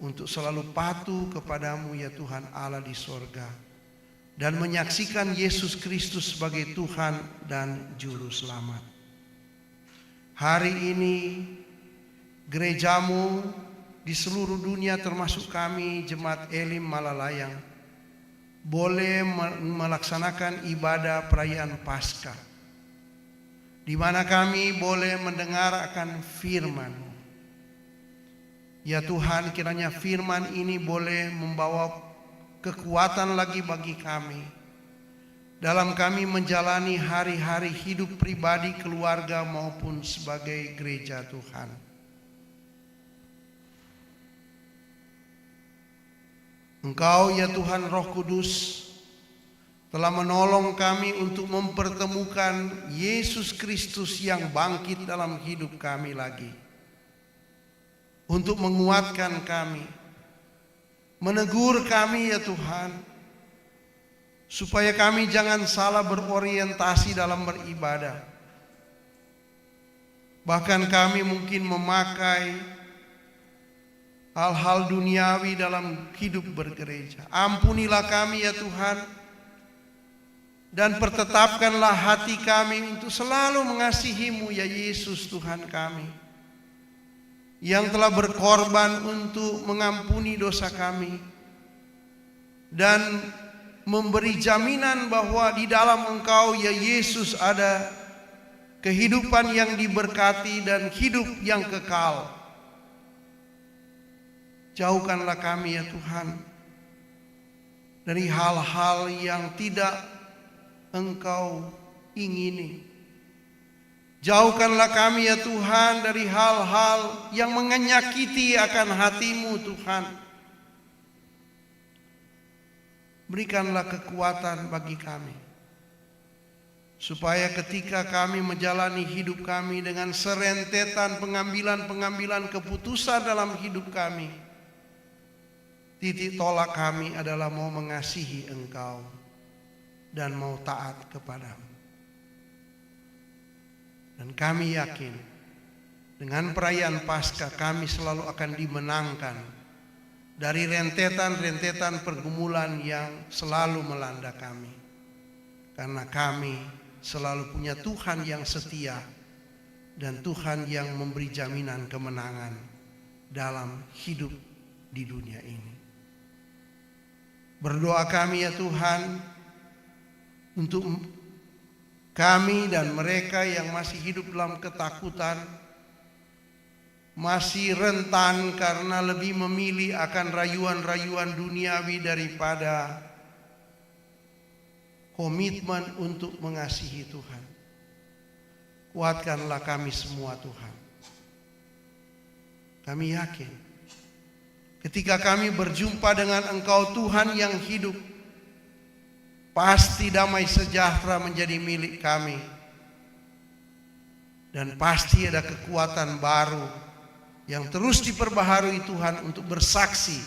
untuk selalu patuh kepadamu ya Tuhan Allah di sorga, dan menyaksikan Yesus Kristus sebagai Tuhan dan Juru Selamat. Hari ini gereja-Mu di seluruh dunia, termasuk kami Jemaat Elim Malalayang, boleh melaksanakan ibadah perayaan Paskah, di mana kami boleh mendengar akan firman-Mu, Ya Tuhan, kiranya firman ini boleh membawa kekuatan lagi bagi kami dalam kami menjalani hari-hari hidup pribadi, keluarga maupun sebagai gereja Tuhan. Engkau ya Tuhan Roh Kudus telah menolong kami untuk mempertemukan Yesus Kristus yang bangkit dalam hidup kami lagi. Untuk menguatkan kami, menegur kami ya Tuhan, supaya kami jangan salah berorientasi dalam beribadah. Bahkan kami mungkin memakai hal-hal duniawi dalam hidup bergereja. Ampunilah kami ya Tuhan, dan pertetapkanlah hati kami untuk selalu mengasihi-Mu ya Yesus Tuhan kami, yang telah berkorban untuk mengampuni dosa kami dan memberi jaminan bahwa di dalam Engkau ya Yesus ada kehidupan yang diberkati dan hidup yang kekal. Jauhkanlah kami ya Tuhan dari hal-hal yang tidak Engkau ingini. Jauhkanlah kami ya Tuhan dari hal-hal yang menyakiti akan hati-Mu Tuhan. Berikanlah kekuatan bagi kami, supaya ketika kami menjalani hidup kami dengan serentetan pengambilan-pengambilan keputusan dalam hidup kami, titik tolak kami adalah mau mengasihi Engkau dan mau taat kepadamu. Dan kami yakin dengan perayaan Paskah kami selalu akan dimenangkan dari rentetan-rentetan pergumulan yang selalu melanda kami. Karena kami selalu punya Tuhan yang setia dan Tuhan yang memberi jaminan kemenangan dalam hidup di dunia ini. Berdoa kami ya Tuhan untuk kami dan mereka yang masih hidup dalam ketakutan, masih rentan karena lebih memilih akan rayuan-rayuan duniawi daripada komitmen untuk mengasihi Tuhan. Kuatkanlah kami semua Tuhan. Kami yakin ketika kami berjumpa dengan Engkau Tuhan yang hidup, pasti damai sejahtera menjadi milik kami. Dan pasti ada kekuatan baru yang terus diperbaharui Tuhan untuk bersaksi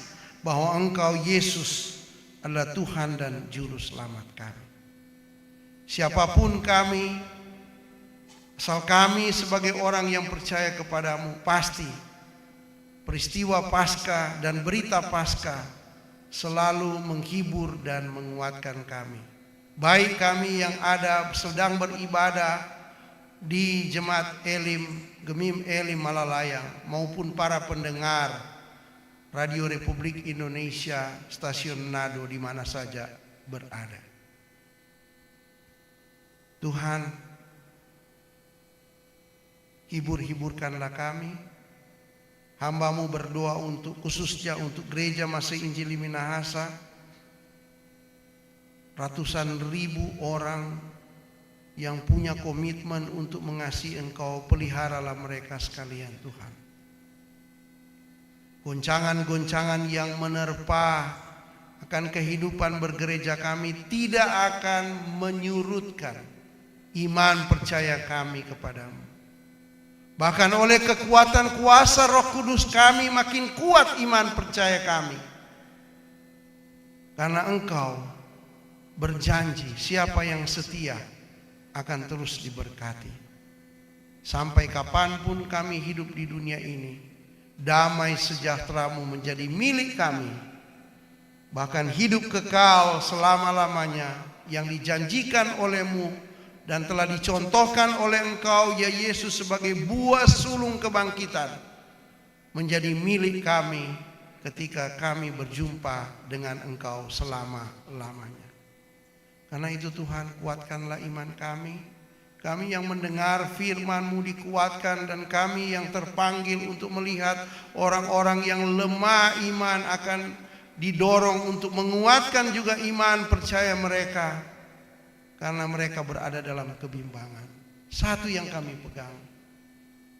bahwa Engkau Yesus adalah Tuhan dan Juru Selamat kami. Siapapun kami, asal kami sebagai orang yang percaya kepadamu, pasti peristiwa Paskah dan berita Paskah selalu menghibur dan menguatkan kami. Baik kami yang ada sedang beribadah di Jemaat Elim, Gemim Elim Malalayang, maupun para pendengar Radio Republik Indonesia, Stasiun Nado di mana saja berada. Tuhan, hibur-hiburkanlah kami. Hamba-Mu berdoa khususnya untuk gereja Masih Injili Minahasa, ratusan ribu orang yang punya komitmen untuk mengasihi Engkau. Peliharalah mereka sekalian Tuhan. Goncangan-goncangan yang menerpa akan kehidupan bergereja kami tidak akan menyurutkan iman percaya kami kepadamu. Bahkan oleh kekuatan kuasa Roh Kudus kami makin kuat iman percaya kami. Karena Engkau berjanji siapa yang setia akan terus diberkati. Sampai kapanpun kami hidup di dunia ini, damai sejahtera-Mu menjadi milik kami. Bahkan hidup kekal selama-lamanya yang dijanjikan oleh-Mu dan telah dicontohkan oleh Engkau ya Yesus sebagai buah sulung kebangkitan, menjadi milik kami ketika kami berjumpa dengan Engkau selama-lamanya. Karena itu Tuhan, kuatkanlah iman kami, Kami yang mendengar firman-Mu dikuatkan, dan kami yang terpanggil untuk melihat orang-orang yang lemah iman akan didorong untuk menguatkan juga iman percaya mereka, karena mereka berada dalam kebimbangan. Satu yang kami pegang,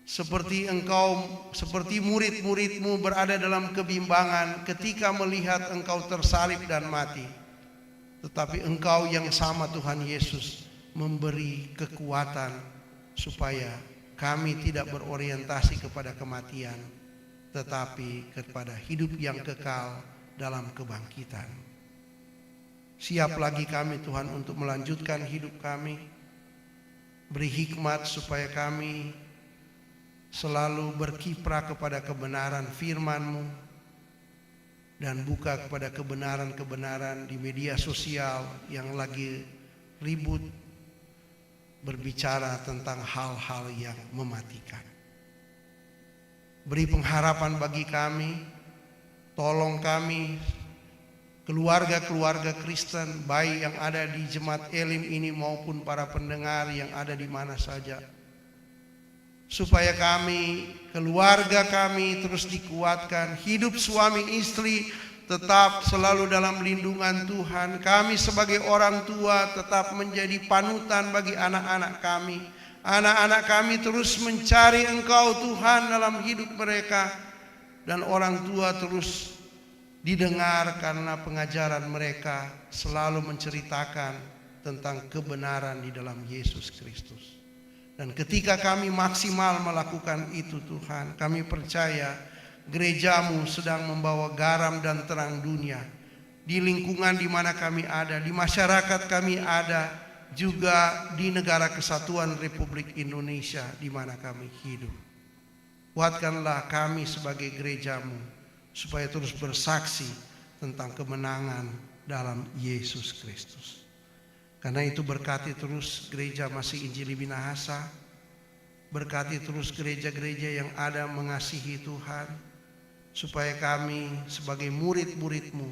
seperti Engkau, seperti murid-murid-Mu berada dalam kebimbangan ketika melihat Engkau tersalib dan mati. Tetapi Engkau yang sama Tuhan Yesus memberi kekuatan supaya kami tidak berorientasi kepada kematian, tetapi kepada hidup yang kekal dalam kebangkitan. Siap lagi kami Tuhan untuk melanjutkan hidup kami. Beri hikmat supaya kami selalu berkiprah kepada kebenaran firman-Mu, dan buka kepada kebenaran-kebenaran di media sosial yang lagi ribut berbicara tentang hal-hal yang mematikan. Beri pengharapan bagi kami, tolong kami, keluarga-keluarga Kristen, baik yang ada di Jemaat Elim ini maupun para pendengar yang ada di mana saja, supaya kami, keluarga kami terus dikuatkan, hidup suami istri tetap selalu dalam lindungan Tuhan. Kami sebagai orang tua tetap menjadi panutan bagi anak-anak kami. Anak-anak kami terus mencari Engkau Tuhan dalam hidup mereka, dan orang tua terus didengar karena pengajaran mereka selalu menceritakan tentang kebenaran di dalam Yesus Kristus. Dan ketika kami maksimal melakukan itu Tuhan, kami percaya gereja-Mu sedang membawa garam dan terang dunia di lingkungan di mana kami ada, di masyarakat kami ada, juga di negara kesatuan Republik Indonesia di mana kami hidup. Kuatkanlah kami sebagai gereja-Mu supaya terus bersaksi tentang kemenangan dalam Yesus Kristus. Karena itu berkati terus gereja Masih Injili Minahasa, berkati terus gereja-gereja yang ada mengasihi Tuhan, supaya kami sebagai murid-murid-Mu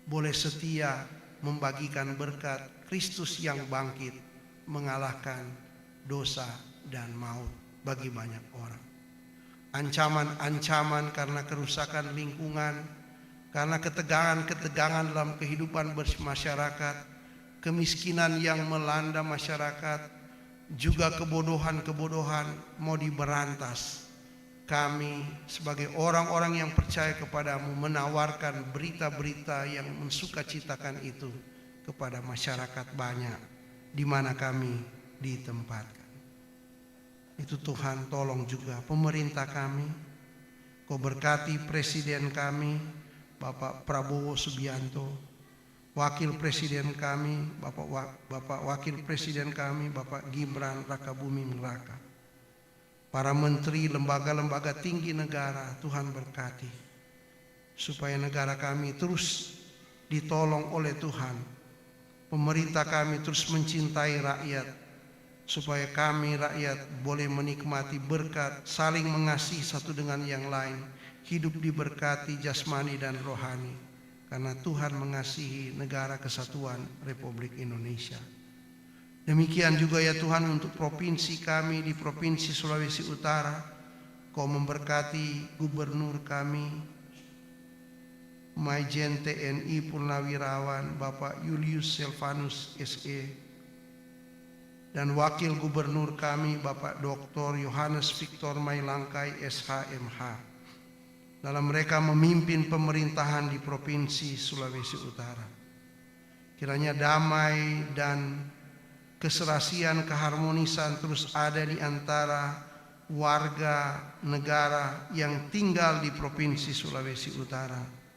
boleh setia membagikan berkat Kristus yang bangkit, mengalahkan dosa dan maut bagi banyak orang. Ancaman-ancaman karena kerusakan lingkungan, karena ketegangan-ketegangan dalam kehidupan bermasyarakat, kemiskinan yang melanda masyarakat, juga kebodohan-kebodohan mau diberantas. Kami sebagai orang-orang yang percaya kepada-Mu menawarkan berita-berita yang mensukacitakan itu kepada masyarakat banyak di mana kami ditempatkan. Itu Tuhan, tolong juga pemerintah kami. Kau berkati presiden kami Bapak Prabowo Subianto, wakil presiden kami Bapak wakil presiden kami Bapak Gibran Rakabuming Raka, para menteri, lembaga-lembaga tinggi negara. Tuhan berkati supaya negara kami terus ditolong oleh Tuhan. Pemerintah kami terus mencintai rakyat, supaya kami rakyat boleh menikmati berkat, saling mengasihi satu dengan yang lain, hidup diberkati jasmani dan rohani, karena Tuhan mengasihi negara kesatuan Republik Indonesia. Demikian juga ya Tuhan untuk provinsi kami di Provinsi Sulawesi Utara. Kau memberkati gubernur kami Maijen TNI Purnawirawan Bapak Julius Silvanus SE, dan wakil gubernur kami Bapak Dr. Yohanes Victor Mailangkai SHMH, dalam mereka memimpin pemerintahan di Provinsi Sulawesi Utara. Kiranya damai dan keserasian, keharmonisan terus ada di antara warga negara yang tinggal di Provinsi Sulawesi Utara.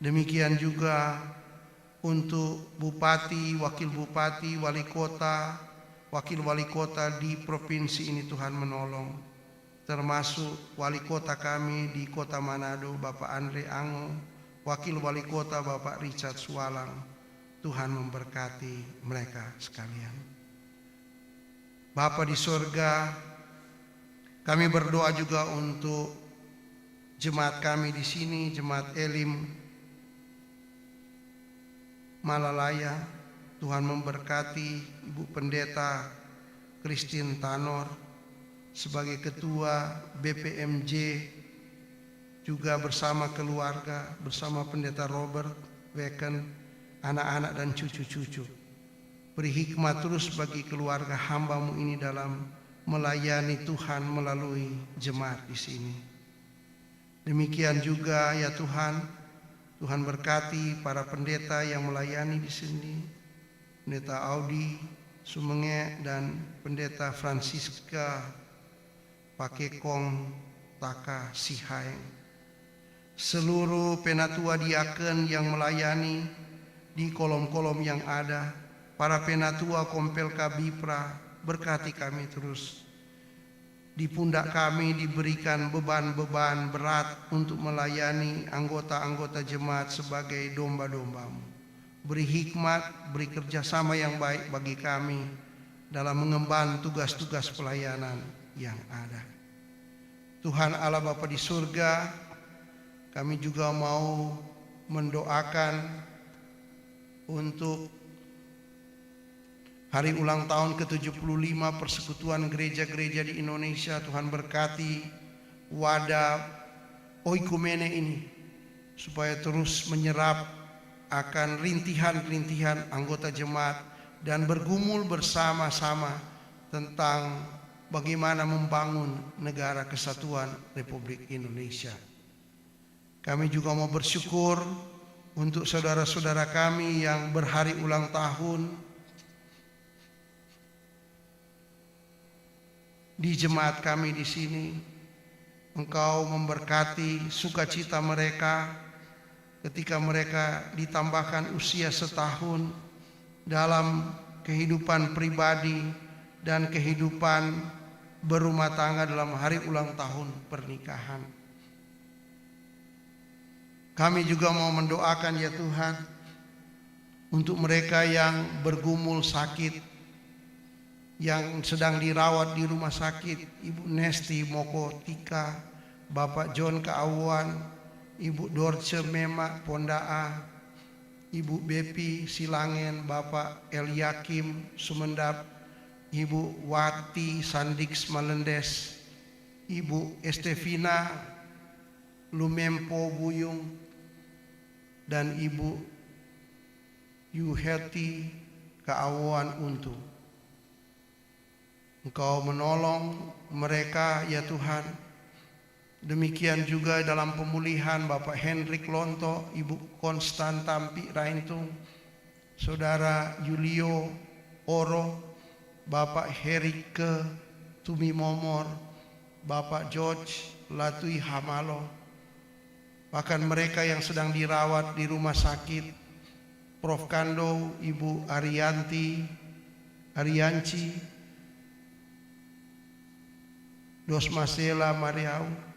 Demikian juga untuk bupati, wakil bupati, wali kota, wakil wali kota di provinsi ini Tuhan menolong, termasuk wali kota kami di Kota Manado Bapak Andre Ango, wakil wali kota Bapak Richard Sualang. Tuhan memberkati mereka sekalian. Bapa di sorga, kami berdoa juga untuk jemaat kami di sini, Jemaat Elim Malalaya. Tuhan memberkati Ibu Pendeta Christine Tanor sebagai Ketua BPMJ, juga bersama keluarga, bersama Pendeta Robert Weken, anak-anak dan cucu-cucu. Beri hikmat terus bagi keluarga hamba-Mu ini dalam melayani Tuhan melalui jemaat di sini. Demikian juga ya Tuhan, Tuhan berkati para pendeta yang melayani di sini, Pendeta Audi Sumenge dan Pendeta Francisca Pakekong Taka Sihaeng. Seluruh penatua diaken yang melayani di kolom-kolom yang ada, para penatua Kompel Kabipra, berkati kami terus. Di pundak kami diberikan beban-beban berat untuk melayani anggota-anggota jemaat sebagai domba-domba-Mu. Beri hikmat, beri kerjasama yang baik bagi kami dalam mengemban tugas-tugas pelayanan yang ada. Tuhan Allah Bapa di surga, kami juga mau mendoakan untuk hari ulang tahun ke-75 Persekutuan Gereja-Gereja di Indonesia. Tuhan berkati wadah oikumene ini supaya terus menyerap akan rintihan-rintihan anggota jemaat dan bergumul bersama-sama tentang bagaimana membangun negara kesatuan Republik Indonesia. Kami juga mau bersyukur untuk saudara-saudara kami yang berhari ulang tahun di jemaat kami di sini. Engkau memberkati sukacita mereka ketika mereka ditambahkan usia setahun dalam kehidupan pribadi dan kehidupan berumah tangga dalam hari ulang tahun pernikahan. Kami juga mau mendoakan ya Tuhan untuk mereka yang bergumul sakit, yang sedang dirawat di rumah sakit, Ibu Nesti Moko Tika, Bapak John Kaawuan, Ibu Dorce Mema Pondaa, Ibu Bepi Silangen, Bapak Eliakim Sumendap, Ibu Wati Sandix Malendes, Ibu Estefina Lumempo Buyung, dan Ibu Yuheti Kaawuan Untu. Engkau menolong mereka ya Tuhan. Demikian juga dalam pemulihan Bapak Hendrik Lonto, Ibu Konstan Tampi Raintung, Saudara Julio Oro, Bapak Herike Tumi Momor, Bapak George Latui Hamalo, bahkan mereka yang sedang dirawat di rumah sakit, Prof. Kando, Ibu Arianci, Dosmasela Mariau.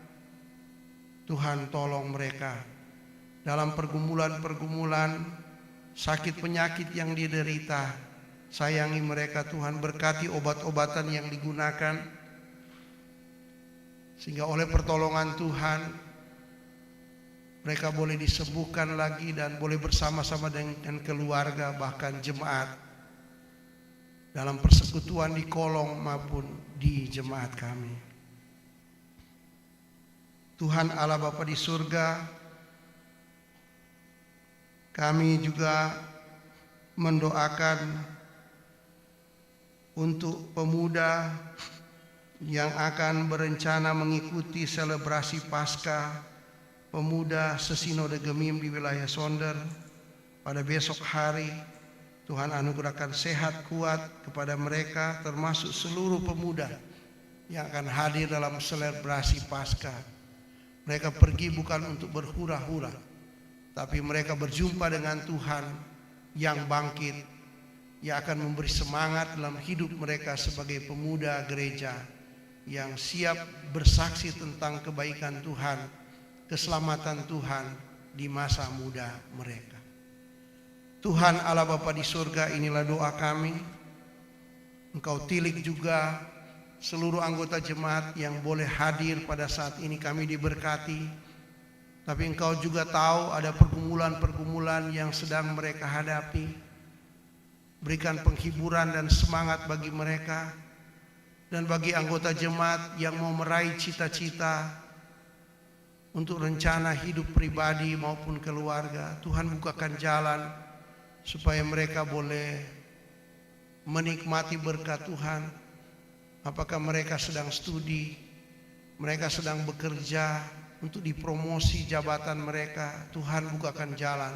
Tuhan tolong mereka dalam pergumulan-pergumulan sakit penyakit yang diderita. Sayangi mereka Tuhan, berkati obat-obatan yang digunakan, sehingga oleh pertolongan Tuhan mereka boleh disembuhkan lagi dan boleh bersama-sama dengan keluarga, bahkan jemaat dalam persekutuan di kolong maupun di jemaat kami. Tuhan Allah Bapa di surga, kami juga mendoakan untuk pemuda yang akan berencana mengikuti selebrasi Paskah Pemuda Sesinode Gemim di wilayah Sonder pada besok hari. Tuhan anugerahkan sehat kuat kepada mereka, termasuk seluruh pemuda yang akan hadir dalam selebrasi Paskah. Mereka pergi bukan untuk berhura-hura, tapi mereka berjumpa dengan Tuhan yang bangkit, yang akan memberi semangat dalam hidup mereka sebagai pemuda gereja yang siap bersaksi tentang kebaikan Tuhan, keselamatan Tuhan di masa muda mereka. Tuhan Allah Bapa di surga, inilah doa kami. Engkau tilik juga seluruh anggota jemaat yang boleh hadir pada saat ini. Kami diberkati, tapi Engkau juga tahu ada pergumulan-pergumulan yang sedang mereka hadapi. Berikan penghiburan dan semangat bagi mereka Dan bagi anggota jemaat yang mau meraih cita-cita untuk rencana hidup pribadi maupun keluarga, Tuhan bukakan jalan supaya mereka boleh menikmati berkat Tuhan. Apakah mereka sedang studi, mereka sedang bekerja untuk dipromosi jabatan mereka, Tuhan bukakan jalan.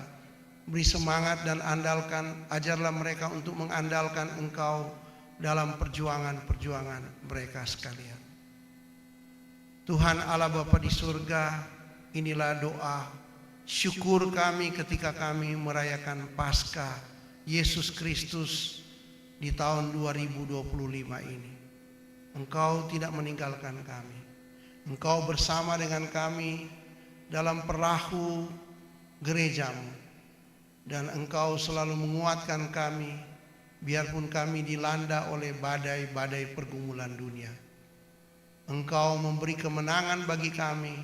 Beri semangat dan andalkan, ajarlah mereka untuk mengandalkan Engkau dalam perjuangan-perjuangan mereka sekalian. Tuhan Allah Bapa di surga, inilah doa syukur kami ketika kami merayakan Paskah Yesus Kristus di tahun 2025 ini. Engkau tidak meninggalkan kami. Engkau bersama dengan kami dalam perahu gerejamu. Dan Engkau selalu menguatkan kami biarpun kami dilanda oleh badai-badai pergumulan dunia. Engkau memberi kemenangan bagi kami,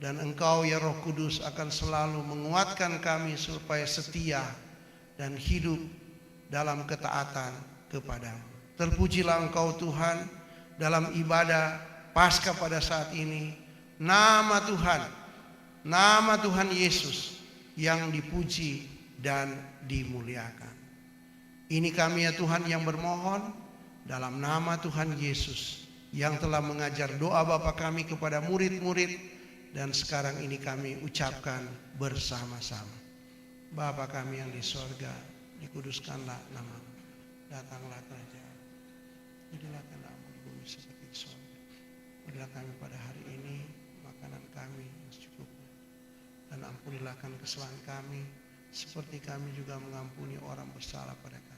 dan Engkau ya Roh Kudus akan selalu menguatkan kami supaya setia dan hidup dalam ketaatan kepadamu. Terpujilah Engkau Tuhan dalam ibadah Paskah pada saat ini. Nama Tuhan Yesus yang dipuji dan dimuliakan. Ini kami ya Tuhan yang bermohon dalam nama Tuhan Yesus yang telah mengajar doa Bapa kami kepada murid-murid, dan sekarang ini kami ucapkan bersama-sama. Bapa kami yang di sorga, dikuduskanlah namamu, datanglah kerajaan, jadilah kehendakmu di bumi seperti di sorga. Berilah kami pada hari ini makanan kami yang secukupnya, dan ampunilah kesalahan kami seperti kami juga mengampuni orang bersalah pada kami.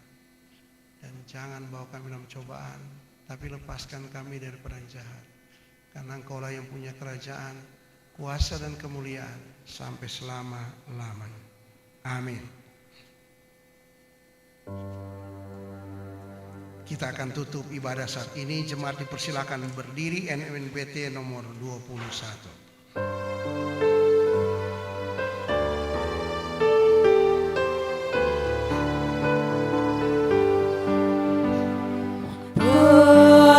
Dan jangan bawa kami dalam cobaan, tapi lepaskan kami daripada yang jahat. Karena Engkaulah yang punya kerajaan, kuasa dan kemuliaan sampai selama-lamanya. Amin. Kita akan tutup ibadah saat ini. Jemaat dipersilakan berdiri. NMNBT nomor 21.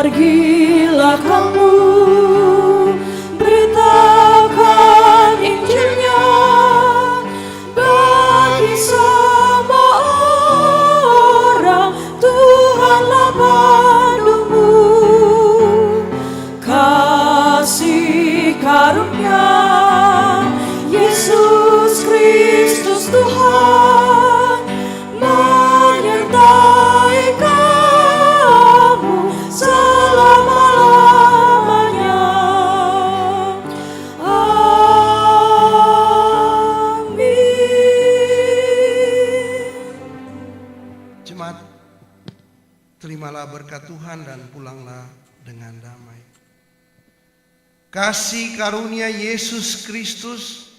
Pergilah kamu, beritakan Injilnya bagi semua orang. Tuhanlah pandumu, kasih karunia Yesus Kristus Tuhan menyertai kamu selama-lamanya. Amin. Jemaat, terimalah berkat Tuhan dan pulanglah dengan damai. Kasih karunia Yesus Kristus,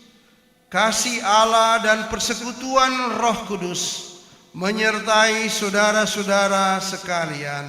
kasih Allah dan persekutuan Roh Kudus menyertai saudara-saudara sekalian